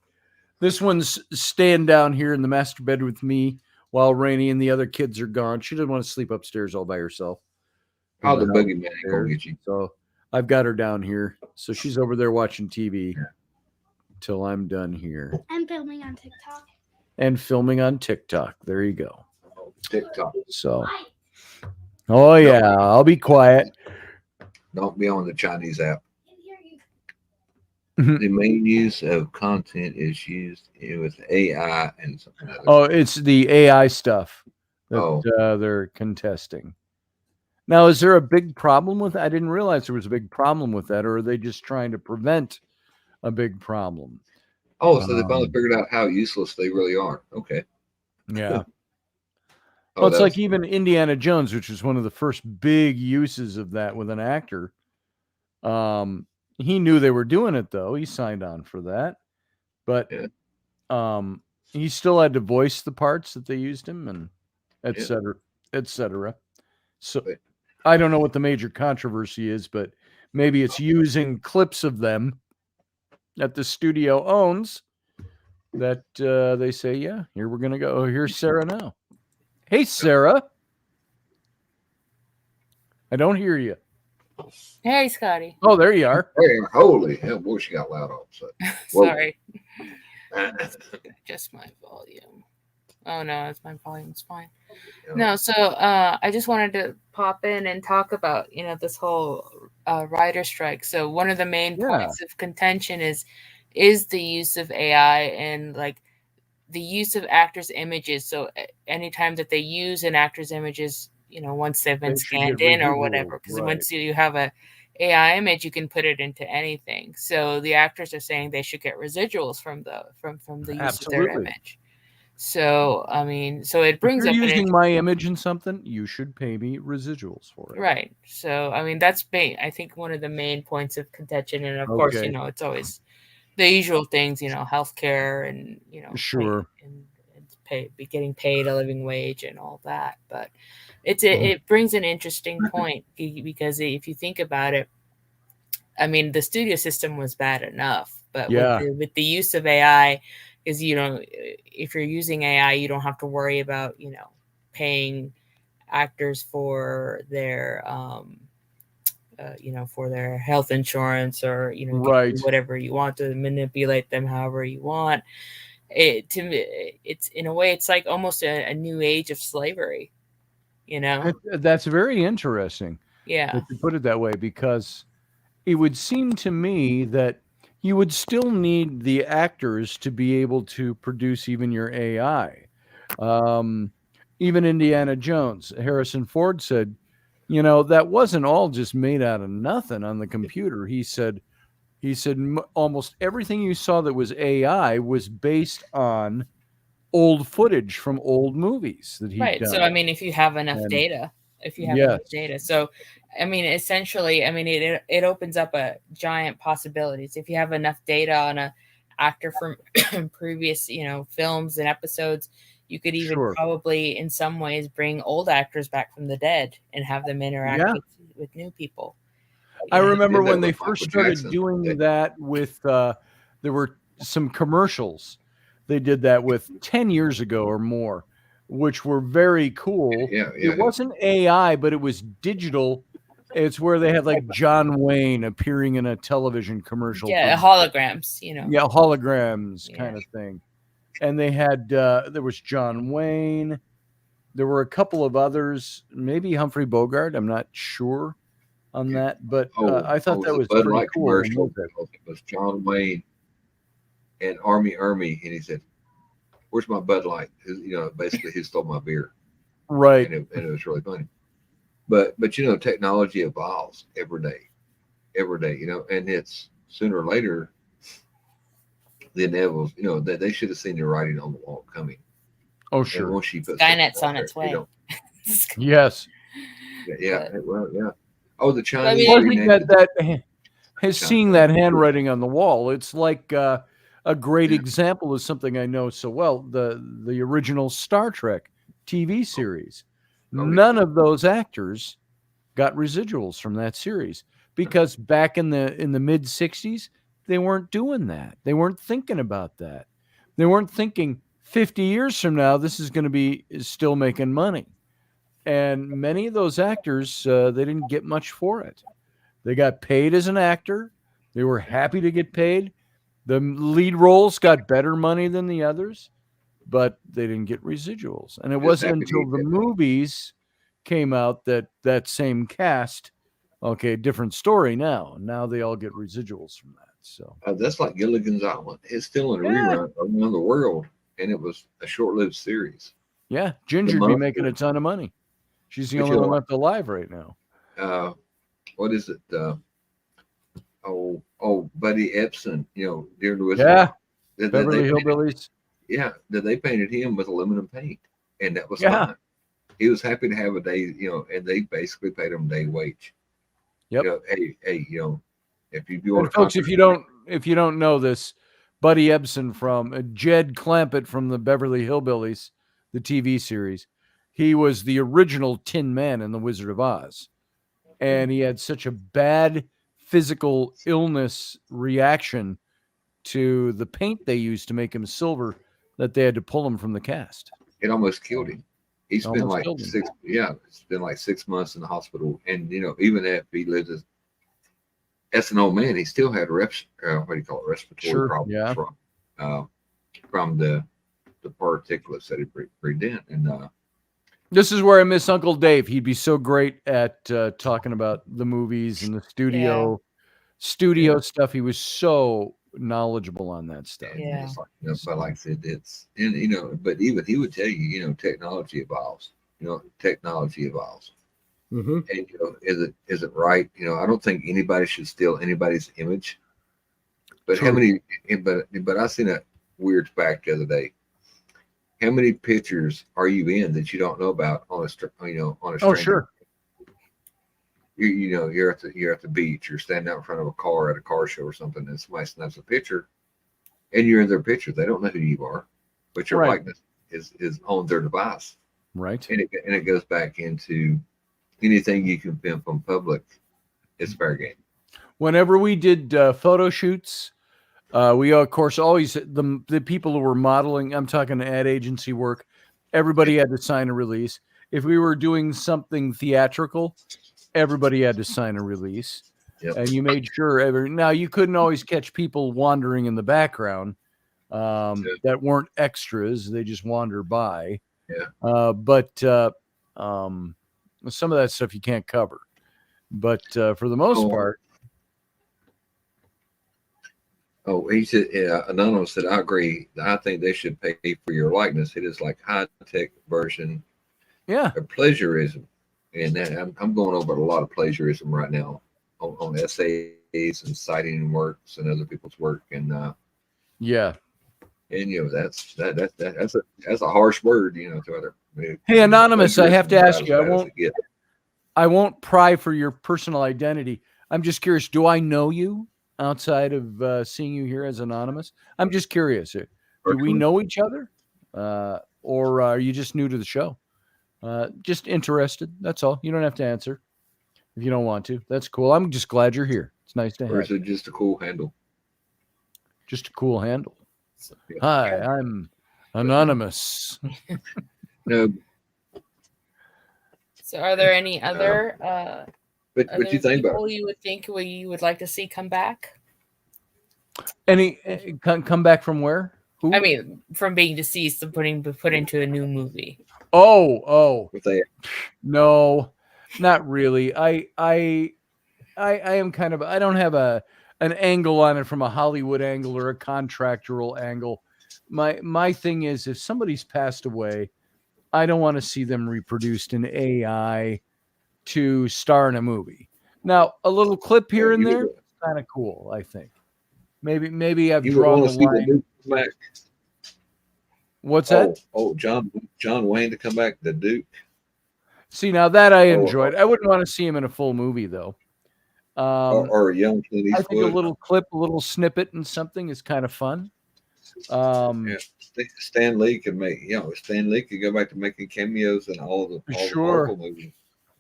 This one's staying down here in the master bed with me while Rainey and the other kids are gone. She doesn't want to sleep upstairs all by herself. Oh, the boogeyman ain't gonna get you. So I've got her down here. So she's over there watching TV Yeah. till I'm done here. I'm filming on TikTok. And filming on TikTok. There you go. Oh, TikTok. So, oh yeah, I'll be quiet. Don't be on the Chinese app. Can hear you. The main use of content is used with AI and something else. Oh, it's the AI stuff that Oh. they're contesting. Now, is there a big problem with that? I didn't realize there was a big problem with that, or are they just trying to prevent a big problem? Oh, so they finally figured out how useless they really are. Okay. Yeah. Oh, Well, it's that like was- even Indiana Jones, which was one of the first big uses of that with an actor. He knew they were doing it, though. He signed on for that. But Yeah. he still had to voice the parts that they used him, and et Yeah. cetera, et cetera. So But- I don't know what the major controversy is, but maybe it's using clips of them that the studio owns that they say, yeah, here we're going to go. Oh, here's Sarah now. Hey, Sarah. I don't hear you. Hey, Scotty. Oh, there you are. Hey, holy hell, boy, she got loud all of Whoa. Sorry. a sudden. Just my volume. Oh, no, it's my volume's fine. Yeah. No, so I just wanted to pop in and talk about, this whole writer strike. So one of the main points of contention is the use of AI and like the use of actors' images. So anytime that they use an actor's images, once they've been They should scanned get in or residuals, whatever, because right. once you have a AI image, you can put it into anything. So the actors are saying they should get residuals from the use of their Absolutely. image. So I mean, so it brings If up you're an using my image in something, you should pay me residuals for it. right. So I mean, that's I think one of the main points of contention, and of course, Okay. it's always the usual things, healthcare and Sure. and getting paid a living wage and all that. But it brings an interesting point because if you think about it, I mean, the studio system was bad enough, but Yeah. with the use of AI, is if you're using AI, you don't have to worry about paying actors for their for their health insurance or Right. whatever you want to manipulate them however you want. To me, it's in a way it's like almost a new age of slavery. That's very interesting. Yeah. That you put it that way, because it would seem to me that you would still need the actors to be able to produce even your AI. Even Indiana Jones, Harrison Ford said, that wasn't all just made out of nothing on the computer. He said almost everything you saw that was AI was based on old footage from old movies that he'd Right. done. So I mean, if you have enough And- data, so I mean, essentially, I mean, it opens up a giant possibilities. If you have enough data on a actor from previous, films and episodes, you could even Sure. probably, in some ways, bring old actors back from the dead and have them interact Yeah. with new people. I remember did that when they with Michael first started Jackson. doing that with, there were some commercials. They did that with 10 years ago or more, which were very cool. Yeah. It wasn't AI, but it was digital. It's where they had like John Wayne appearing in a television commercial. Yeah, for- holograms. Yeah, holograms Yeah. kind of thing. And they had, there was John Wayne. There were a couple of others, maybe Humphrey Bogart. I'm not sure on that, but I thought that the was Bud pretty Light cool. when they commercial. did that. It was John Wayne and Army, and he said, "Where's my Bud Light?" Basically, he stole my beer, Right. and it was really funny. But technology evolves every day, and it's sooner or later the inevitable. You know, they should have seen the writing on the wall coming. Oh, And sure. once she puts Skynet's something on out its there, you way. know, Yes. yeah, well, yeah. Oh, the I Chinese. mean- Well, I think renamed it. that has seeing that handwriting on the wall. It's like a great example of something I know so well. The original Star Trek TV series. Oh, yeah. None of those actors got residuals from that series because back in the mid 60s, they weren't doing that. They weren't thinking about that. They weren't thinking 50 years from now this is going to be still making money. And many of those actors, they didn't get much for it. They got paid as an actor. They were happy to get paid. The lead roles got better money than the others, but they didn't get residuals. And it Just wasn't happy to until get the that. movies came out that same cast, okay, different story now. Now they all get residuals from that. So That's like Gilligan's Island. It's still in a Yeah. rerun around the world, and it was a short-lived series. yeah, Ginger'd be making a ton of money. She's the But only you one know, left alive right now. What is it? Buddy Epson. You know, Dear Wizard. Yeah, That Beverly they painted, Hillbillies. yeah, that they painted him with aluminum paint, and that was Yeah. fine. He was happy to have a day, you know, and they basically paid him a day wage. Yep. You know, hey, you know, if you And want to, folks, if you don't know this, Buddy Ebsen from Jed Clampett from the Beverly Hillbillies, the TV series, he was the original Tin Man in The Wizard of Oz, and he had such a bad physical illness reaction to the paint they used to make him silver that they had to pull him from the cast. it almost killed him. He spent Almost like killed him. 6 months in the hospital, and you know, even if he lived as an old man, he still had respiratory Sure, problems yeah. from the particulates that he breathed in, and This is where I miss Uncle Dave. He'd be so great at talking about the movies and the studio stuff. He was so knowledgeable on that stuff. and Yeah. it's like, you know, but like I said, it's, and you know, but even he would tell you, you know, technology evolves. You know, technology evolves. Mm-hmm. And you know, is it right? You know, I don't think anybody should steal anybody's image. But how True. many? But I seen a weird fact the other day. How many pictures are you in that you don't know about on a on a Oh, stranger? sure. You know, you're at the beach, you're standing out in front of a car at a car show or something, and somebody snaps a picture, and you're in their picture. They don't know who you are, but your Right. likeness is on their device, Right. and it goes back into anything you can pimp on public is fair game. Whenever we did photo shoots, we of course always the people who were modeling. I'm talking ad agency work. Everybody had to sign a release. If we were doing something theatrical, everybody had to sign a release. Yep. And you made sure now you couldn't always catch people wandering in the background that weren't extras. They just wander by. Yeah. But some of that stuff you can't cover. But for the most part. Oh, he said, Anonymous said, I agree. I think they should pay for your likeness. It is like high-tech version Yeah. of plagiarism. And that, I'm going over a lot of plagiarism right now on essays and citing works and other people's work. And Yeah. and you know, that's a harsh word, you know, to other. Hey, Anonymous, I have to ask you, Plagiarism is I won't pry for your personal identity. I'm just curious, do I know you outside of seeing you here as Anonymous? I'm just curious. Do we know each other? Or are you just new to the show? Just interested. That's all. You don't have to answer if you don't want to. That's cool. I'm just glad you're here. It's nice to Or have is you. it just a cool handle? Just a cool handle. Yeah. Hi, I'm Anonymous. No, So, are there any other but other what you think about people you would think you would like to see come back? Any come back from where? Who? I mean, from being deceased and put into a new movie. Oh. what they? No, not really. I am kind of, I don't have an angle on it from a Hollywood angle or a contractual angle. My thing is, if somebody's passed away, I don't want to see them reproduced in AI to star in a movie. Now, a little clip here and there, kind of cool, I think. Maybe I've You would drawn want the to see the line. Duke come back. What's that? John Wayne to come back, the Duke. See, now that I enjoyed. I wouldn't want to see him in a full movie though. Or a young Clint I think a Eastwood. little clip, a little snippet, and something is kind of fun. Yeah, Stan Lee could make. Stan Lee could go back to making cameos in all the Marvel movies.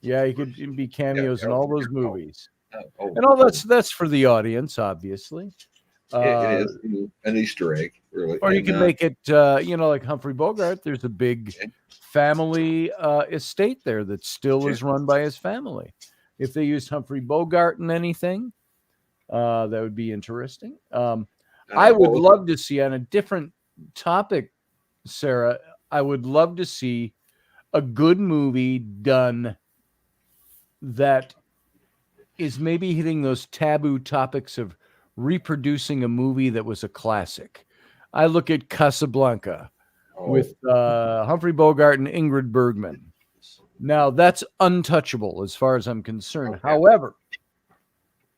Yeah, he could be cameos in all those movies. And all that's for the audience, obviously. It is an Easter egg, really. Or you can make it, like Humphrey Bogart. There's a big family estate there that still is run by his family. If they used Humphrey Bogart in anything, that would be interesting. I would love to see, on a different topic, Sarah, I would love to see a good movie done that is maybe hitting those taboo topics of reproducing a movie that was a classic. I look at Casablanca with Humphrey Bogart and Ingrid Bergman. Now, that's untouchable as far as I'm concerned. Okay. However,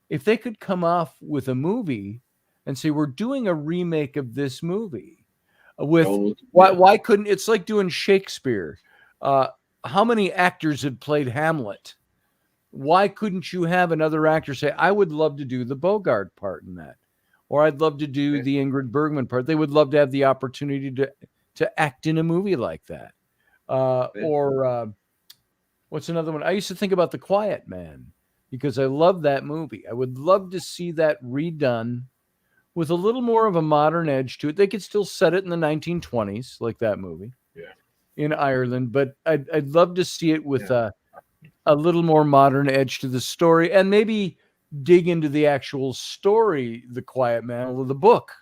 if they could come off with a movie and say, we're doing a remake of this movie with why couldn't it's like doing Shakespeare? How many actors had played Hamlet? Why couldn't you have another actor say, I would love to do the Bogart part in that, or I'd love to do the Ingrid Bergman part? They would love to have the opportunity to act in a movie like that. Or what's another one? I used to think about The Quiet Man because I love that movie. I would love to see that redone with a little more of a modern edge to it. They could still set it in the 1920s, like that movie, in Ireland, but I'd love to see it with a little more modern edge to the story, and maybe dig into the actual story, The Quiet Man, or the book.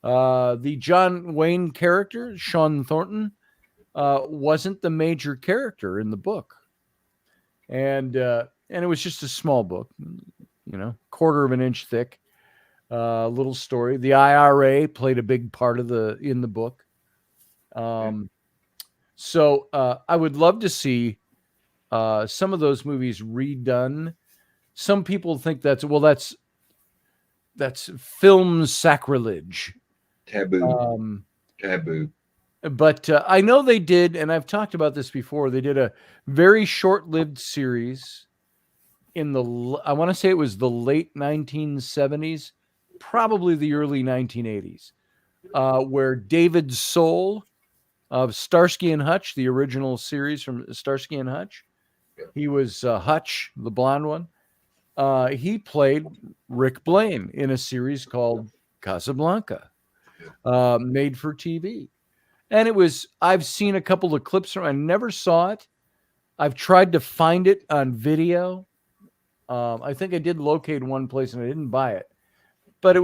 The John Wayne character, Sean Thornton, wasn't the major character in the book, and it was just a small book, quarter of an inch thick. Little story. The IRA played a big part in the book. So I would love to see some of those movies redone. Some people think that's film sacrilege. Taboo. But I know they did, and I've talked about this before. They did a very short-lived series I want to say it was the late 1970s, probably the early 1980s, where David Soul of Starsky and Hutch, the original series from Starsky and Hutch, he was Hutch, the blonde one. He played Rick Blaine in a series called Casablanca, made for TV. And I've seen a couple of clips from it. I never saw it. I've tried to find it on video. I think I did locate one place and I didn't buy it. But I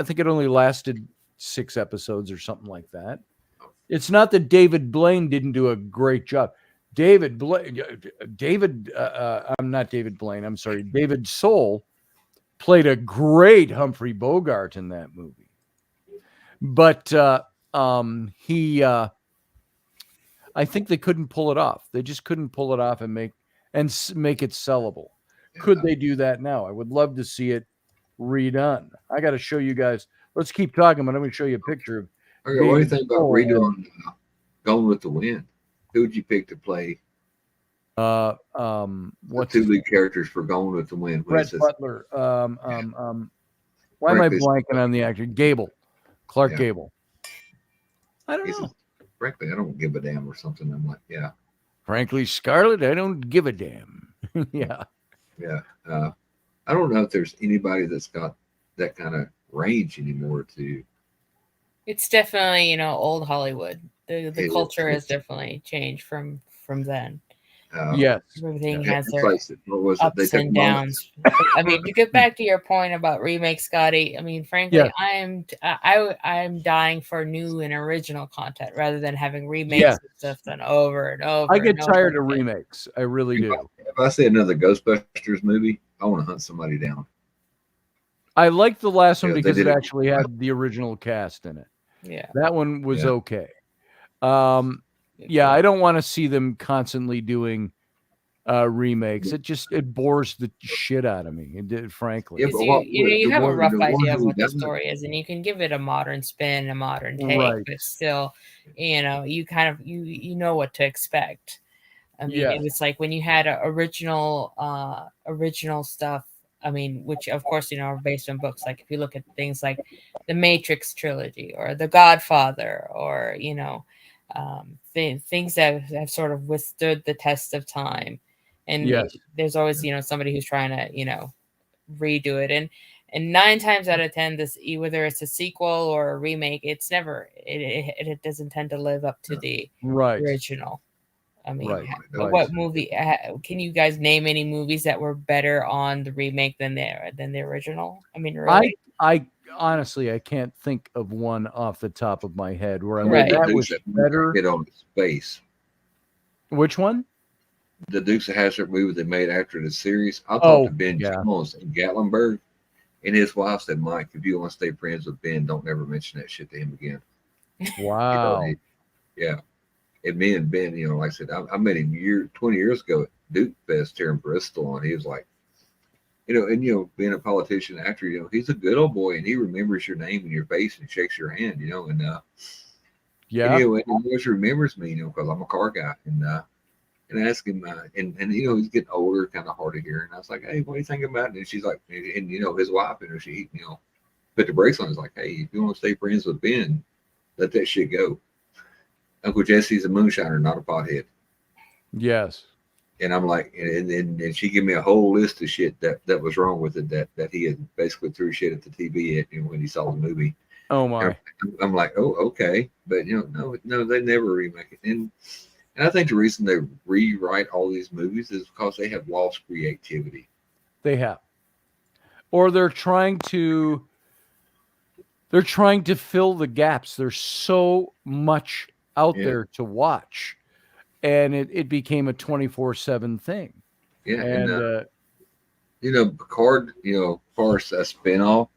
think it only lasted 6 episodes or something like that. It's not that David Blaine didn't do a great job. David Soul played a great Humphrey Bogart in that movie. But I think they couldn't pull it off. They just couldn't pull it off and make it sellable. Could they do that now? I would love to see it redone. I got to show you guys. Let's keep talking, but I'm going to show you a picture of. Okay, what do you think about redoing Gone with the Wind? Who would you pick to play? What's the 2 lead characters for Gone with the Wind? Brett Butler. Why am I blanking on the actor? Clark Gable. I don't know. Frankly, I don't give a damn or something. I'm like, yeah. Frankly, Scarlett, I don't give a damn. Yeah. Yeah. I don't know if there's anybody that's got that kind of range anymore to. It's definitely, old Hollywood. The culture has definitely changed from then. Yes. Everything has their ups and downs. I mean, to get back to your point about remakes, Scotty, I mean, frankly, I'm dying for new and original content rather than having remakes of stuff done over and over. I get tired of remakes. I really do. If I see another Ghostbusters movie, I want to hunt somebody down. I liked the last one because it actually had the original cast in it. Yeah. That one was okay. I don't want to see them constantly doing remakes. It bores the shit out of me. It did, frankly. Yeah, Because but you have a rough the one idea of who what the does it- story is, and you can give it a modern spin, a modern take, Right. but still, you kind of you know what to expect. I mean, Yes. it was like when you had original stuff. I mean, which of course are based on books. Like if you look at things like the Matrix trilogy or the Godfather, or things that have sort of withstood the test of time. And Yes. there's always somebody who's trying to redo it, and 9 times out of 10, this whether it's a sequel or a remake, it's never it doesn't tend to live up to the Right. original. I mean, Right. what movie can you guys name any movies that were better on the remake than the original? I mean, really? I honestly, I can't think of one off the top of my head where I Right. went, that was better. Hit on his face. Which one? The Dukes of Hazzard movie they made after the series. I Oh, talked to Ben yeah. Jones in Gatlinburg, and his wife said, "Mike, if you want to stay friends with Ben, don't ever mention that shit to him again." Wow. Yeah. And me and Ben, like I said, I met him 20 years ago at Duke Fest here in Bristol, and he was like, being a politician actor, he's a good old boy, and he remembers your name and your face and shakes your hand, and Yeah. and he always remembers me, because I'm a car guy, and I asked him, and he's getting older, kind of hard to hear, and I was like, hey, what do you think about it? And she's like, and his wife, she put the brakes on. He's like, hey, if you want to stay friends with Ben, let that shit go. Uncle Jesse's a moonshiner, not a pothead. Yes. And I'm like, and she gave me a whole list of shit that was wrong with it, that he had basically threw shit at the TV when he saw the movie. Oh my. I'm like, oh, okay, but no, they never remake it. And I think the reason they rewrite all these movies is because they have lost creativity. They have. Or they're trying to fill the gaps. There's so much out there to watch, and it became a 24/7 thing. Yeah, and Picard, as far as a spinoff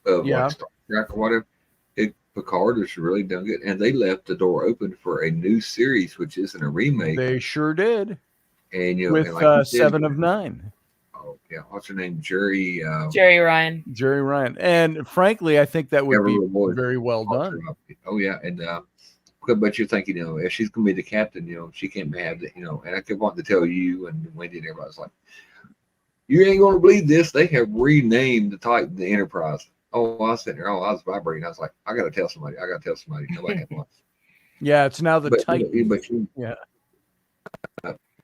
of Yeah. like Star Trek or whatever, Picard was really done good, and they left the door open for a new series, which isn't a remake. They sure did. And With and like you said, 7 of 9. Oh yeah, what's her name? Jerry Ryan. Jerry Ryan. And frankly, I think that would be Everett very well done. Oh yeah, and but you're thinking, if she's gonna be the captain, she can't have that, and I kept wanting to tell you and Wendy and everybody's like, you ain't gonna believe this. They have renamed the Titan the Enterprise. Oh, I was sitting there, I was vibrating. I was like, I gotta tell somebody. Nobody had one. Yeah, it's now the Titan. Yeah.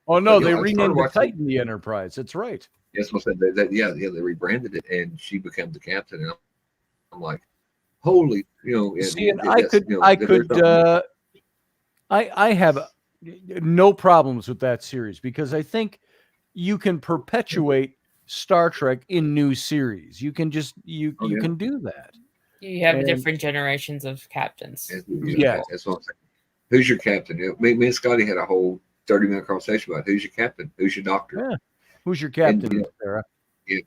Oh no, they renamed the Titan the Enterprise. That's right. Yes, I said that. Yeah, they rebranded it, and she became the captain. And I'm like, holy, See, and I have no problems with that series because I think you can perpetuate Star Trek in new series. You can just you can do that. You have different generations of captains. Yeah, that's what I'm saying. Who's your captain? Me and Scotty had a whole 30-minute conversation about who's your captain, who's your doctor. Yeah. Who's your captain, Sarah? I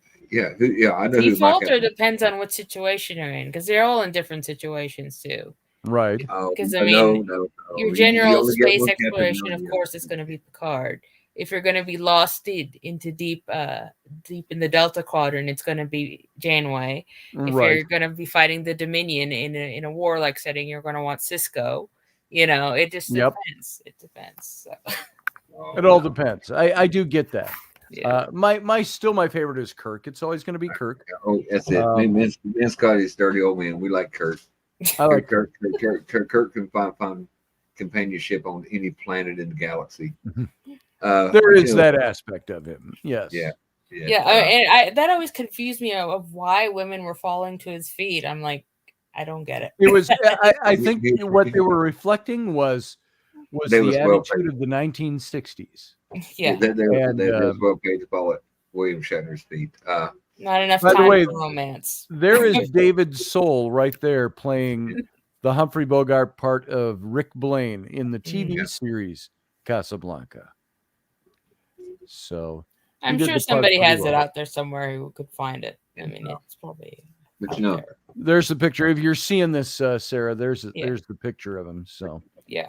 know. Default or depends on what situation you're in, because they're all in different situations too. Right. Because your general space exploration, of course, is going to be Picard. If you're going to be lost into deep in the Delta Quadrant, it's going to be Janeway. If you're going to be fighting the Dominion in a warlike setting, you're going to want Cisco. It just depends. It depends. So. It all depends. I do get that. Yeah. My favorite is Kirk. It's always going to be Kirk. Oh, that's it. Me and Scotty's dirty old man. We like Kirk. I like Kirk. Kirk can find companionship on any planet in the galaxy. There is that aspect of him. Yes. Yeah. And that always confused me of why women were falling to his feet. I'm like, I don't get it. It was. I think what they were reflecting was the attitude of the 1960s. Yeah. They're well paid to follow William Shatner's feet. Not enough time for romance. There is David Soul right there playing the Humphrey Bogart part of Rick Blaine in the TV series Casablanca. So I'm sure somebody has it out there somewhere who could find it. I mean, it's probably. But there's the picture. If you're seeing this, Sarah, there's the picture of him. So yeah.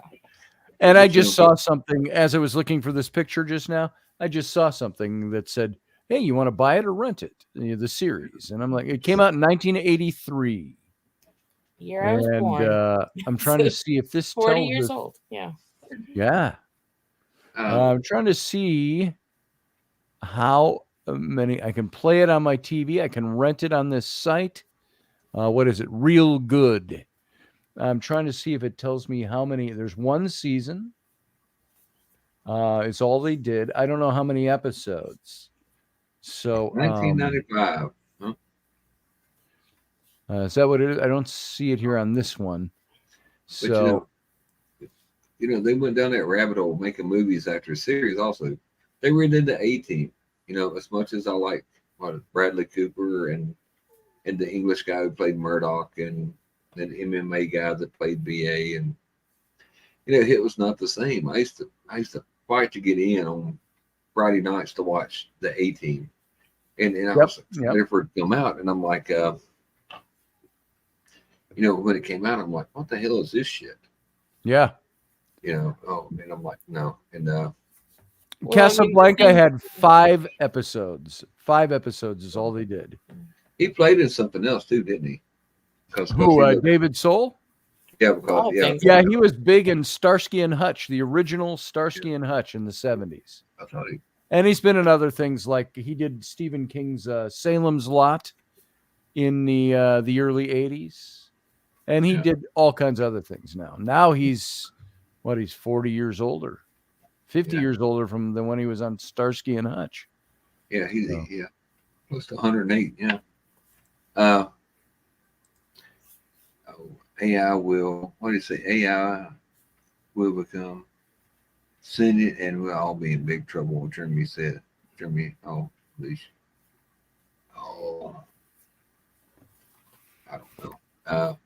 And I just saw something as I was looking for this picture just now. I just saw something that said, "Hey, you want to buy it or rent it?" The series, and I'm like, it came out in 1983. Year I was And born. I'm trying to see if this 40 tells years us. old. Yeah. Yeah, I'm trying to see how many I can play it on my TV. I can rent it on this site. What is it? Real Good. I'm trying to see if it tells me how many. There's one season. It's all they did. I don't know how many episodes. So 1995. Is that what it is? I don't see it here on this one. But So they went down that rabbit hole making movies after a series. Also, they redid the A-Team. As much as I like Bradley Cooper and the English guy who played Murdoch and the MMA guy that played BA, and it was not the same. I used to fight to get in on Friday nights to watch the A-Team, and I was excited for it to come out, and I'm like, when it came out, I'm like, what the hell is this shit? yeah. And I'm like, no. And Casablanca had 5 episodes. 5 episodes is all they did. he played in something else too, didn't he? Who? David Soul? Yeah, because he was big in Starsky and Hutch, the original Starsky and Hutch in the 70s. I thought And he's been in other things, like he did Stephen King's Salem's Lot in the early 80s. And he did all kinds of other things now. Now he's 40 years older. 50 years older than when he was on Starsky and Hutch. Yeah, he's close to 108. Yeah. AI will. What do you say? AI will become sentient, and we'll all be in big trouble. What Jeremy said. Jeremy, please. I don't know.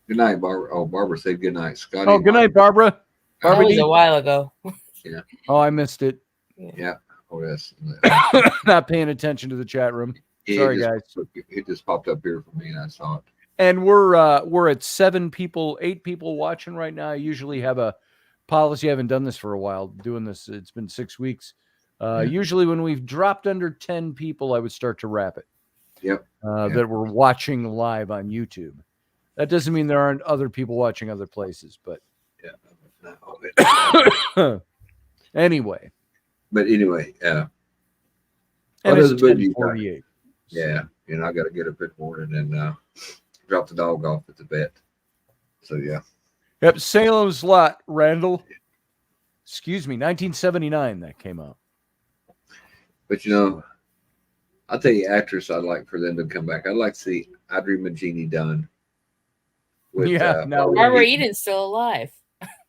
Good night, Barbara. Oh, Barbara said good night. Scotty. Oh, good night, Barbara. That was a while ago. Yeah. Oh, I missed it. Yeah. Oh, yes. Not paying attention to the chat room. Sorry, guys. It just popped up here for me, and I saw it. And we're at 8 people watching right now. I usually have a policy. I haven't done this for a while. Doing this, it's been 6 weeks. Usually, when we've dropped under 10 people, I would start to wrap it. Yep. That we're watching live on YouTube. That doesn't mean there aren't other people watching other places, but anyway. But anyway, and it's 10:48. Yeah, I got to get up in the morning and drop the dog off at the vet. So yeah. Yep, Salem's Lot, Randall. Excuse me, 1979 that came out. But I'll tell you, actress I'd like for them to come back. I'd like to see Audrey Magini done. Barbara Eden's still alive.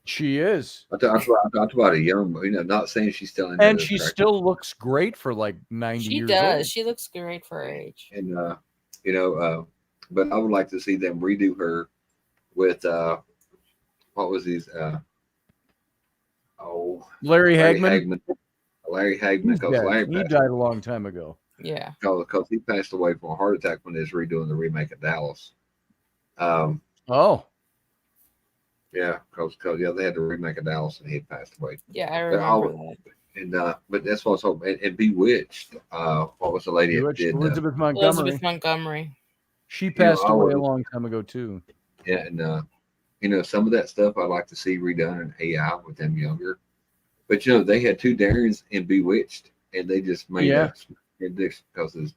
She is. I talked about a young, not saying she's still in. And she still looks great for like 90 years old. She does. She looks great for her age. And but I would like to see them redo her with what was his Larry Hagman. Larry Hagman. He died a long time ago. Yeah. Because he passed away from a heart attack when they was redoing the remake of Dallas. Yeah, because they had to remake a Dallas and he had passed away. Yeah, I remember that. And but that's what's hope. And Bewitched. What was the lady that did? Elizabeth Montgomery. Elizabeth Montgomery. She passed away a long time ago too. Yeah, and some of that stuff I'd like to see redone in AI with them younger. But they had 2 Darrens in Bewitched, and they just made it because there's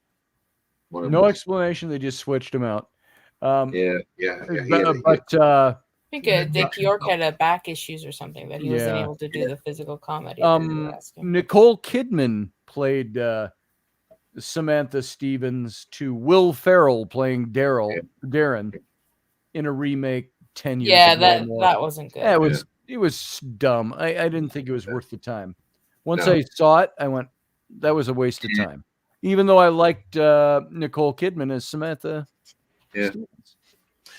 one of no explanation. They just switched them out. I think Dick York had back issues or something that he wasn't able to do the physical comedy. Nicole Kidman played Samantha Stevens to Will Ferrell playing Darren in a remake 10 years ago. Yeah, that wasn't good. Yeah, it was dumb. I didn't think it was worth the time. Once I saw it, I went, that was a waste of time. Even though I liked Nicole Kidman as Samantha Stevens.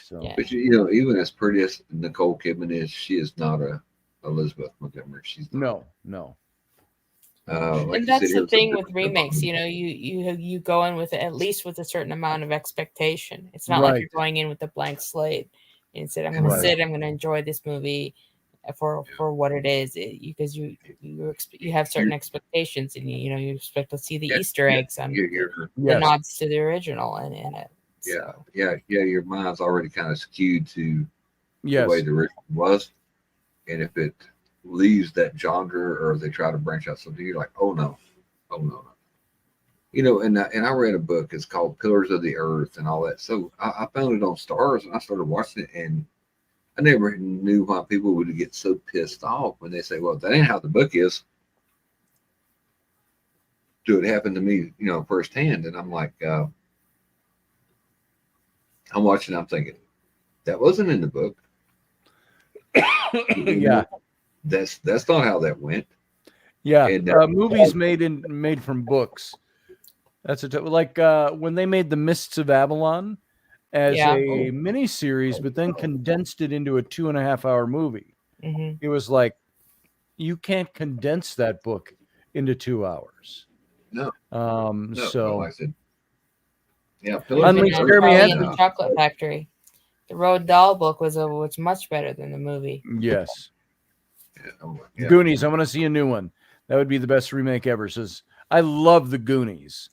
So. But even as pretty as Nicole Kidman is, she is not a Elizabeth Montgomery. She's not. No. And that's the thing with remakes. You go in with at least with a certain amount of expectation. It's not like you're going in with a blank slate and said, "I'm going to I'm going to enjoy this movie." for what it is, because you have certain expectations, and you expect to see the Easter eggs and the nods to the original in it. So. Yeah. Your mind's already kind of skewed to the way the original was, and if it leaves that genre or they try to branch out something, you're like, oh no. And I read a book. It's called Pillars of the Earth and all that. So I found it on Stars, and I started watching it, and I never knew why people would get so pissed off when they say, well, that ain't how the book is. So it happened to me, firsthand. And I'm like, I'm watching, I'm thinking, that wasn't in the book. Yeah. That's not how that went. Yeah. And, movies made from books. That's like when they made The Mists of Avalon as a mini series, but then condensed it into a 2.5-hour movie. Mm-hmm. It was like, you can't condense that book into 2 hours. No. So. I said, yeah. The Chocolate Factory. The Roald Dahl book was much better than the movie. Yes. Yeah. Goonies. I want to see a new one. That would be the best remake ever. Says I love the Goonies.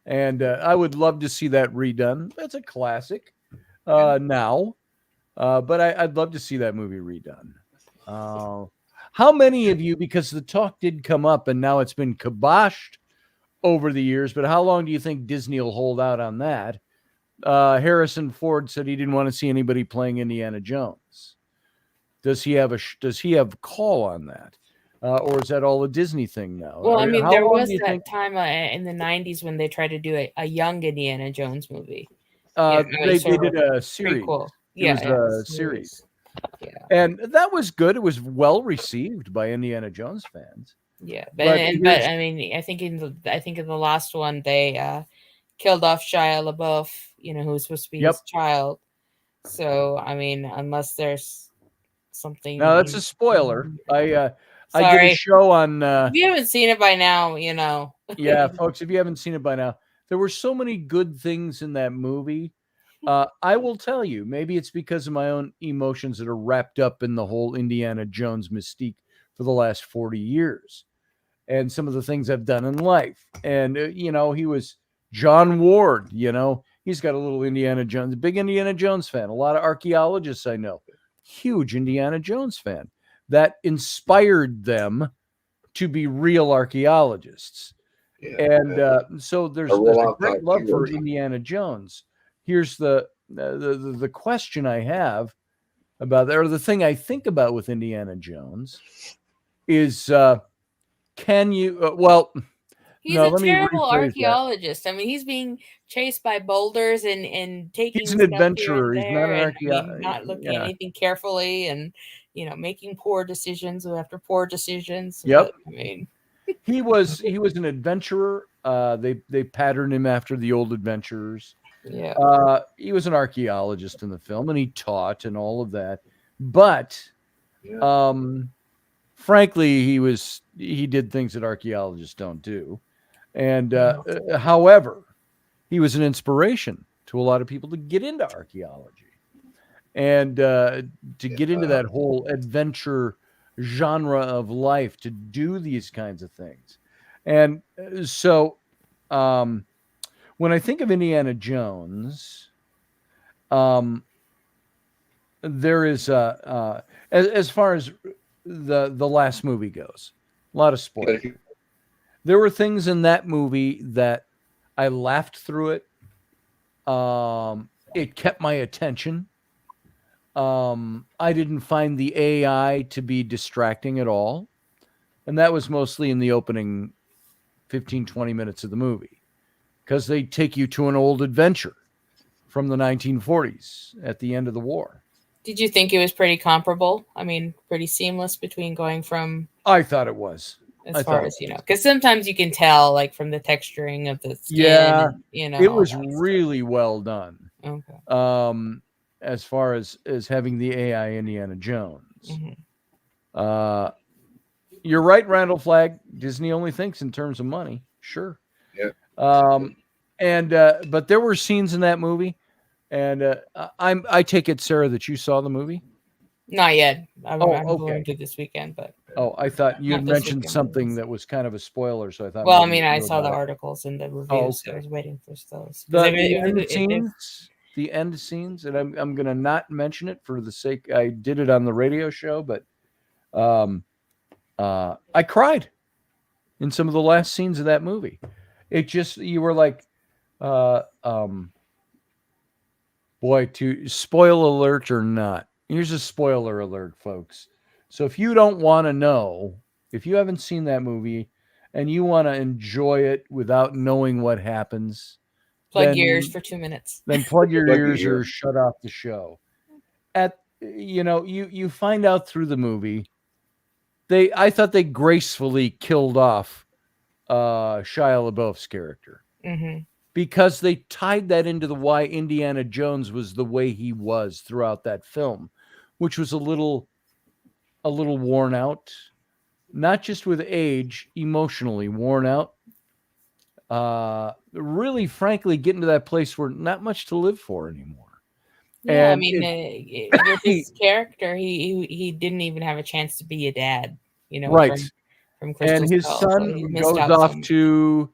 And I would love to see that redone. That's a classic now. But I'd love to see that movie redone. How many of you, because the talk did come up and now it's been kiboshed over the years, but how long do you think Disney will hold out on that? Harrison Ford said he didn't want to see anybody playing Indiana Jones. Does he have a call on that? Or is that all a Disney thing now? Well, I mean, there was that time in the 90s when they tried to do a young Indiana Jones movie. They did a series. Prequel. It was a series. Yeah. And that was good. It was well received by Indiana Jones fans. Yeah. But I mean, I think in the last one they killed off Shia LaBeouf, who was supposed to be his child. So, I mean, unless there's something. No, that's a spoiler. I did a show on. If you haven't seen it by now, Yeah, folks, if you haven't seen it by now, there were so many good things in that movie. I will tell you, maybe it's because of my own emotions that are wrapped up in the whole Indiana Jones mystique for the last 40 years and some of the things I've done in life. And, he was John Ward, he's got a little Indiana Jones, big Indiana Jones fan. A lot of archaeologists I know, huge Indiana Jones fan. That inspired them to be real archaeologists. Yeah. And so there's a great love for Indiana Jones. Here's the question I have about that, or the thing I think about with Indiana Jones is, can you, he's a terrible archaeologist. That. I mean, he's being chased by boulders and taking. He's an adventurer. He's not an archaeologist. Not looking at anything carefully, and making poor decisions after poor decisions. Yep. But, I mean, he was an adventurer. They patterned him after the old adventurers. Yeah. He was an archaeologist in the film, and he taught and all of that. But, frankly, he did things that archaeologists don't do. And however, he was an inspiration to a lot of people to get into archaeology and to get into that whole adventure genre of life, to do these kinds of things. And so when I think of Indiana Jones, there is as far as the last movie goes, a lot of spoilers. There were things in that movie that I laughed through it. It kept my attention. I didn't find the AI to be distracting at all. And that was mostly in the opening 15, 20 minutes of the movie, because they take you to an old adventure from the 1940s at the end of the war. Did you think it was pretty comparable? I mean, pretty seamless between going from... I thought it was. As far as, because sometimes you can tell, like, from the texturing of the skin. Yeah, and, it was really well done. Okay. As far as having the AI Indiana Jones. Mm-hmm. You're right, Randall Flagg. Disney only thinks in terms of money. Sure. Yeah. But there were scenes in that movie, and I take it, Sarah, that you saw the movie. Not yet. I'm okay. going to this weekend, but Oh, I thought you had Not this mentioned weekend, something anyways. that was kind of a spoiler, so I thought. well, I maybe mean, you I knew saw the about it. articles and the reviews, so I Okay. was waiting for those. 'Cause The, if the it- end if- scenes, the end scenes, and I'm gonna not mention it for the sake. I did it on the radio show, but I cried in some of the last scenes of that movie. It just you were like, uh, um, boy, to spoil alert or not. Here's a spoiler alert, folks. So if you don't want to know, if you haven't seen that movie and you want to enjoy it without knowing what happens, plug your ears then for 2 minutes. then plug your Plug your ears or ears. shut off the show. You find out through the movie, I thought they gracefully killed off Shia LaBeouf's character Mm-hmm. because they tied that into the why Indiana Jones was the way he was throughout that film, which was a little worn out, not just with age, emotionally worn out. Really, frankly, getting to that place where not much to live for anymore. Yeah, I And mean, with his character, he didn't even have a chance to be a dad. right. From Crystal And his Skull, so son he missed goes out so off much. to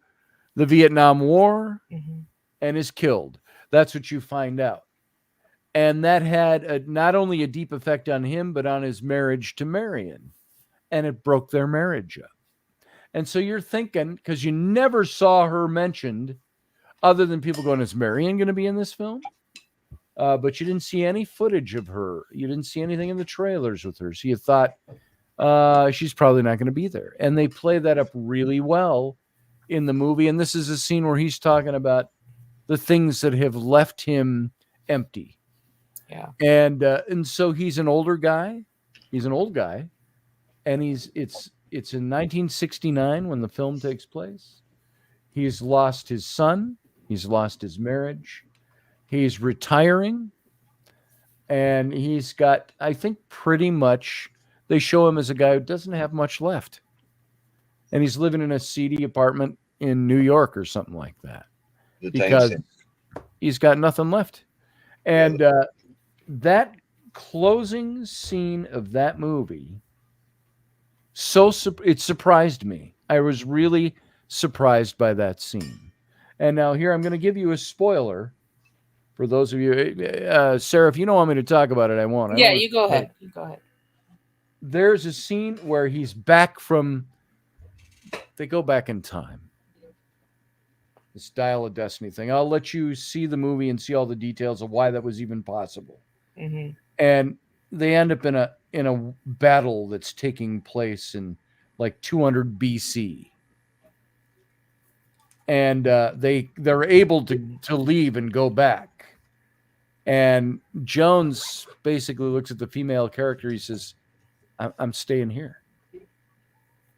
the Vietnam War Mhm. and is killed. That's what you find out. And that had not only a deep effect on him, but on his marriage to Marion. And it broke their marriage up. And so you're thinking, because you never saw her mentioned, other than people going, is Marion going to be in this film? But you didn't see any footage of her. You didn't see anything in the trailers with her. So you thought she's probably not going to be there. And they play that up really well in the movie. And this is a scene where he's talking about the things that have left him empty. Yeah. And so he's an older guy. He's an old guy. And it's in 1969 when the film takes place. He's lost his son. He's lost his marriage. He's retiring. And he's got, I think, pretty much, they show him as a guy who doesn't have much left. And he's living in a seedy apartment in New York or something like that. Because he's got nothing left. And that closing scene of that movie, it surprised me. I was really surprised by that scene. And now here I'm going to give you a spoiler for those of you. Sarah, if you don't want me to talk about it, I won't. Yeah, you go ahead. You go ahead. There's a scene where he's back from, they go back in time. This Dial of Destiny thing. I'll let you see the movie and see all the details of why that was even possible. Mm-hmm. And they end up in a battle that's taking place in like 200 BC. And they're able to leave and go back. And Jones basically looks at the female character. He says, I'm staying here.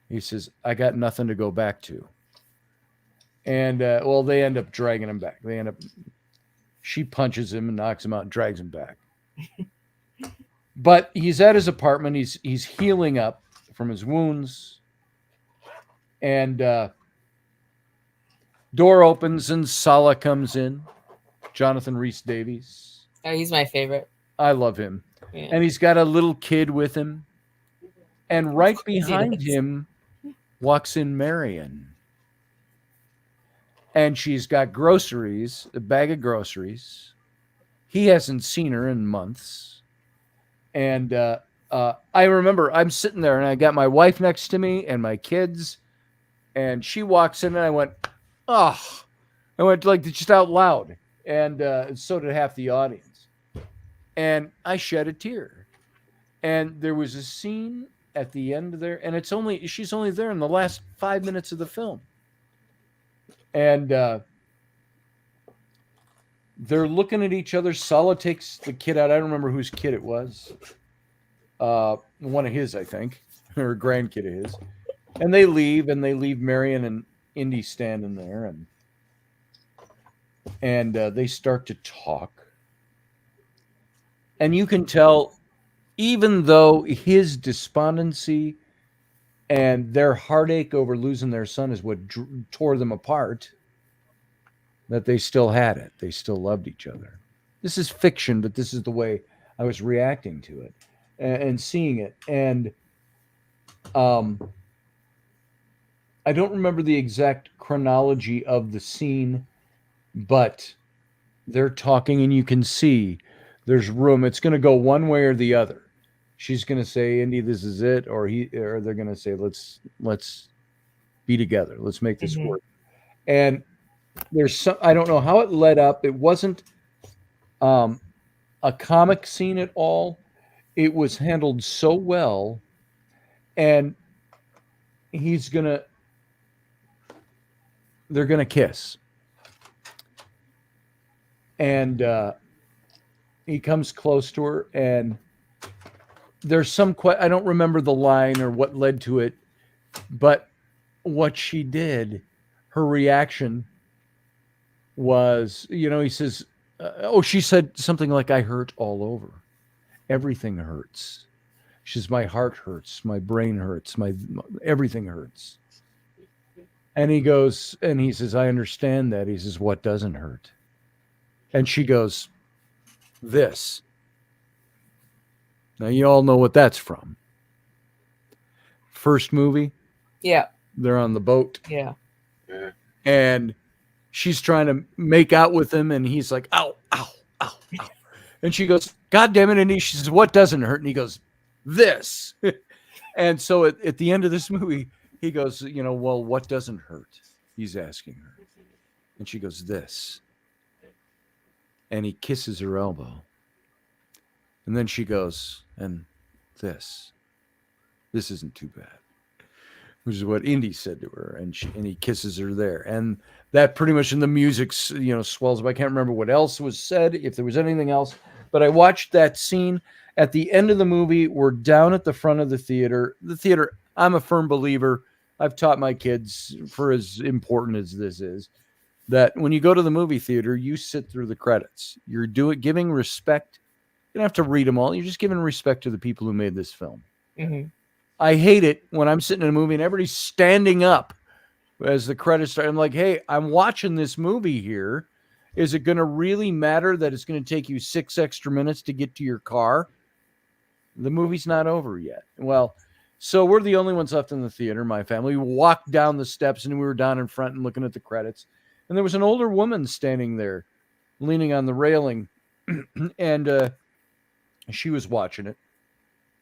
He says, I got nothing to go back to. And, they end up dragging him back. She punches him and knocks him out and drags him back. But he's at his apartment. He's healing up from his wounds. And door opens and Sala comes in. Jonathan Rhys-Davies. Oh, he's my favorite. I love him. Yeah. And he's got a little kid with him. And right behind him walks in Marion. And she's got groceries, a bag of groceries. He hasn't seen her in months. And I remember I'm sitting there and I got my wife next to me and my kids. And she walks in and I went, oh. I went like just out loud. And so did half the audience. And I shed a tear. And there was a scene at the end there. And she's only there in the last 5 minutes of the film. And they're looking at each other. Sala takes the kid out. I don't remember whose kid it was. One of his, I think, or a grandkid of his. And they leave Marion and Indy standing there, and they start to talk. And you can tell, even though his despondency and their heartache over losing their son is what tore them apart, that they still had it. They still loved each other. This is fiction, but this is the way I was reacting to it. and seeing it. And I don't remember the exact chronology of the scene, but they're talking and you can see there's room. It's going to go one way or the other. She's going to say, Indy, this is it. Or they're going to say, let's be together. Let's make this work. And there's some, I don't know how it led up. It wasn't a comic scene at all. It was handled so well. And they're going to kiss. And he comes close to her, and there's some I don't remember the line or what led to it, but what she did, her reaction was, he says, she said something like, I hurt all over. Everything hurts. She says, my heart hurts, my brain hurts, everything hurts. And he says, I understand that. He says, what doesn't hurt? And she goes, this. Now, you all know what that's from. First movie. Yeah. They're on the boat. Yeah. And she's trying to make out with him, and he's like, ow, ow, ow, ow. And she goes, God damn it. And she says, what doesn't hurt? And he goes, this. And so at the end of this movie, he goes, well, what doesn't hurt? He's asking her. And she goes, this. And he kisses her elbow. And then she goes, and this isn't too bad. Which is what Indy said to her. And he kisses her there. And that pretty much, in the music, swells up. I can't remember what else was said, if there was anything else. But I watched that scene. At the end of the movie, we're down at the front of the theater. The theater, I'm a firm believer. I've taught my kids, for as important as this is, that when you go to the movie theater, you sit through the credits. You're giving respect. You don't have to read them all. You're just giving respect to the people who made this film. Mm-hmm. I hate it when I'm sitting in a movie and everybody's standing up as the credits start. I'm like, hey, I'm watching this movie here. Is it going to really matter that it's going to take you 6 extra minutes to get to your car? The movie's not over yet. Well, so we're the only ones left in the theater, my family. We walked down the steps and we were down in front and looking at the credits. And there was an older woman standing there, leaning on the railing. And she was watching it.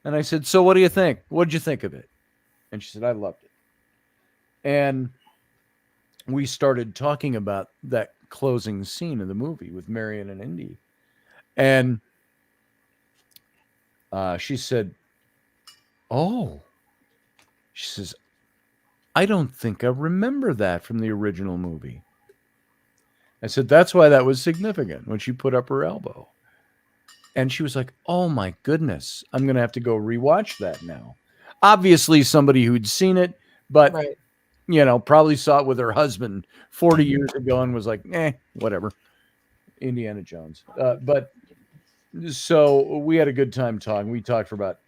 And I said, so what do you think? What did you think of it? And she said, I loved it. And we started talking about that closing scene of the movie with Marion and Indy. And she said, oh. She says, I don't think I remember that from the original movie. I said, that's why that was significant, when she put up her elbow. And she was like, oh my goodness, I'm going to have to go rewatch that now. Obviously somebody who'd seen it, but, Right. Probably saw it with her husband 40 years ago and was like, whatever. Indiana Jones. But so we had a good time talking. We talked for about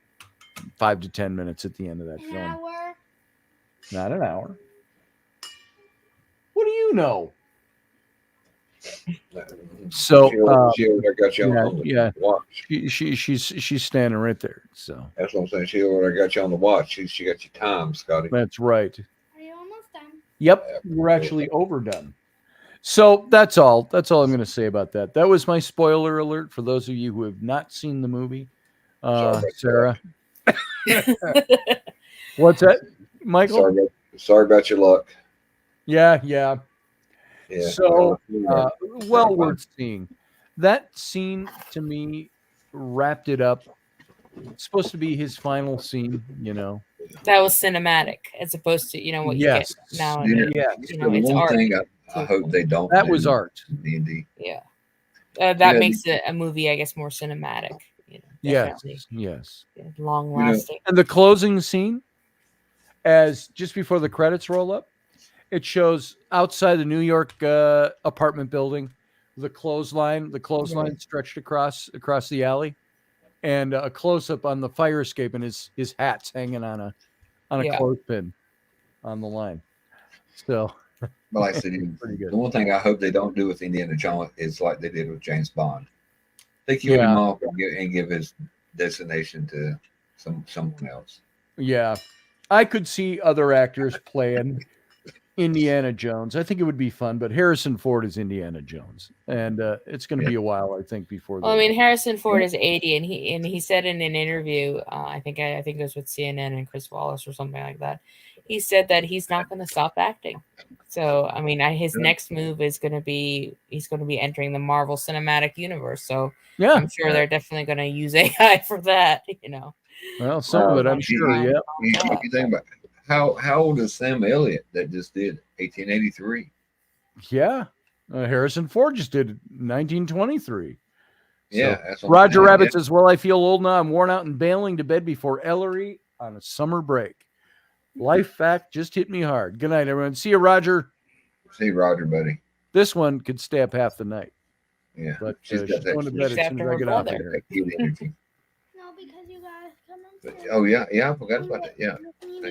5 to 10 minutes at the end of that film. An hour. Not an hour. What do you know? So She over there got you on yeah. the watch. She's standing right there. So That's what I'm saying. She over there got you on the watch. She got you time, Scotty. that's right. Are you almost done? Yep, we're actually overdone. So that's all. That's all I'm going to say about that. That was my spoiler alert for those of you who have not seen the movie. Sarah, what's that, Michael? Sorry about your luck. Yeah. Yeah. So, well worth seeing. That scene to me wrapped it up. It's supposed to be his final scene, That was cinematic as opposed to, what you Yes. get now. Yeah. Yeah, You know, it's one art. thing I hope they don't. that do was art. D&D. Yeah. Yeah. That makes a movie, I guess, more cinematic. Definitely. Yes. Long lasting. And the closing scene, as just before the credits roll up, it shows outside the New York apartment building, the clothesline stretched across the alley, and a close up on the fire escape, and his hat's hanging on a clothespin on the line. So, But like I said, pretty good. the one thing I hope they don't do with Indiana Jones is like they did with James Bond. They kill him off and give his destination to someone else. Yeah. I could see other actors playing Indiana Jones. I think it would be fun, but Harrison Ford is Indiana Jones, and it's going to be a while, I think, before. Well, I mean, Harrison Ford is 80, and he said in an interview, I think it was with CNN and Chris Wallace or something like that. He said that he's not going to stop acting. So, I mean, his next move is going to be he's going to be entering the Marvel Cinematic Universe. So, yeah, I'm sure they're definitely going to use AI for that. You know. Well, some of it, I'm sure. Yeah. You think about how old is Sam Elliott that just did 1883? Yeah. Harrison Ford just did 1923. Yeah. So, That's what Roger I'm saying, Rabbit says, well, I feel old now. I'm worn out and bailing to bed before Ellery on a summer break. Life fact just hit me hard. Good night, everyone. See you, Roger. See you, Roger, buddy. This one could stay up half the night. Yeah. But She's she's got that going to bed as soon as I get off of here. energy. No, because you guys come But, in. oh, yeah. Yeah, I forgot about that. Yeah.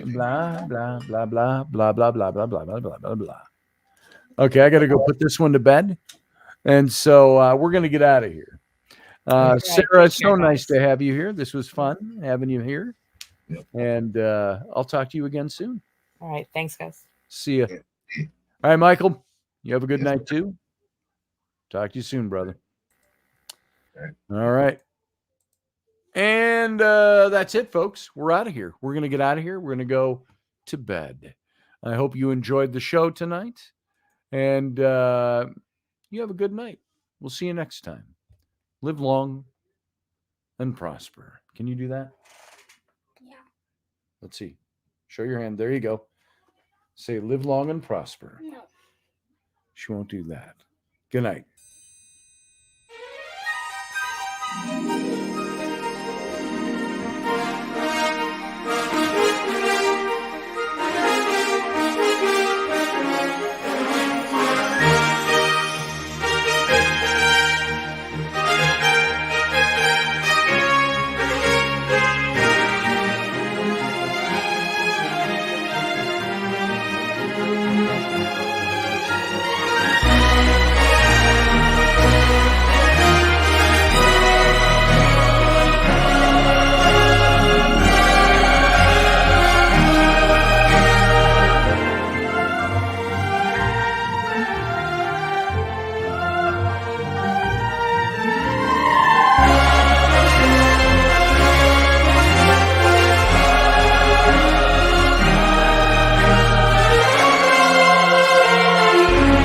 Blah, blah, blah, blah, blah, blah, blah, blah, blah, blah, blah, blah, blah. Okay, I got to go put this one to bed. And so we're going to get out of here. Sarah, it's so nice to have you here. This was fun having you here. Yep. And I'll talk to you again soon. All right. Thanks, guys. See you. All right, Michael. You have a good Yes, night too. Talk to you soon, brother. Okay. All right. And that's it, folks. We're out of here. We're going to get out of here. We're going to go to bed. I hope you enjoyed the show tonight. And you have a good night. We'll see you next time. Live long and prosper. Can you do that? Yeah. Let's see. Show your hand. There you go. Say live long and prosper. No. She won't do that. Good night.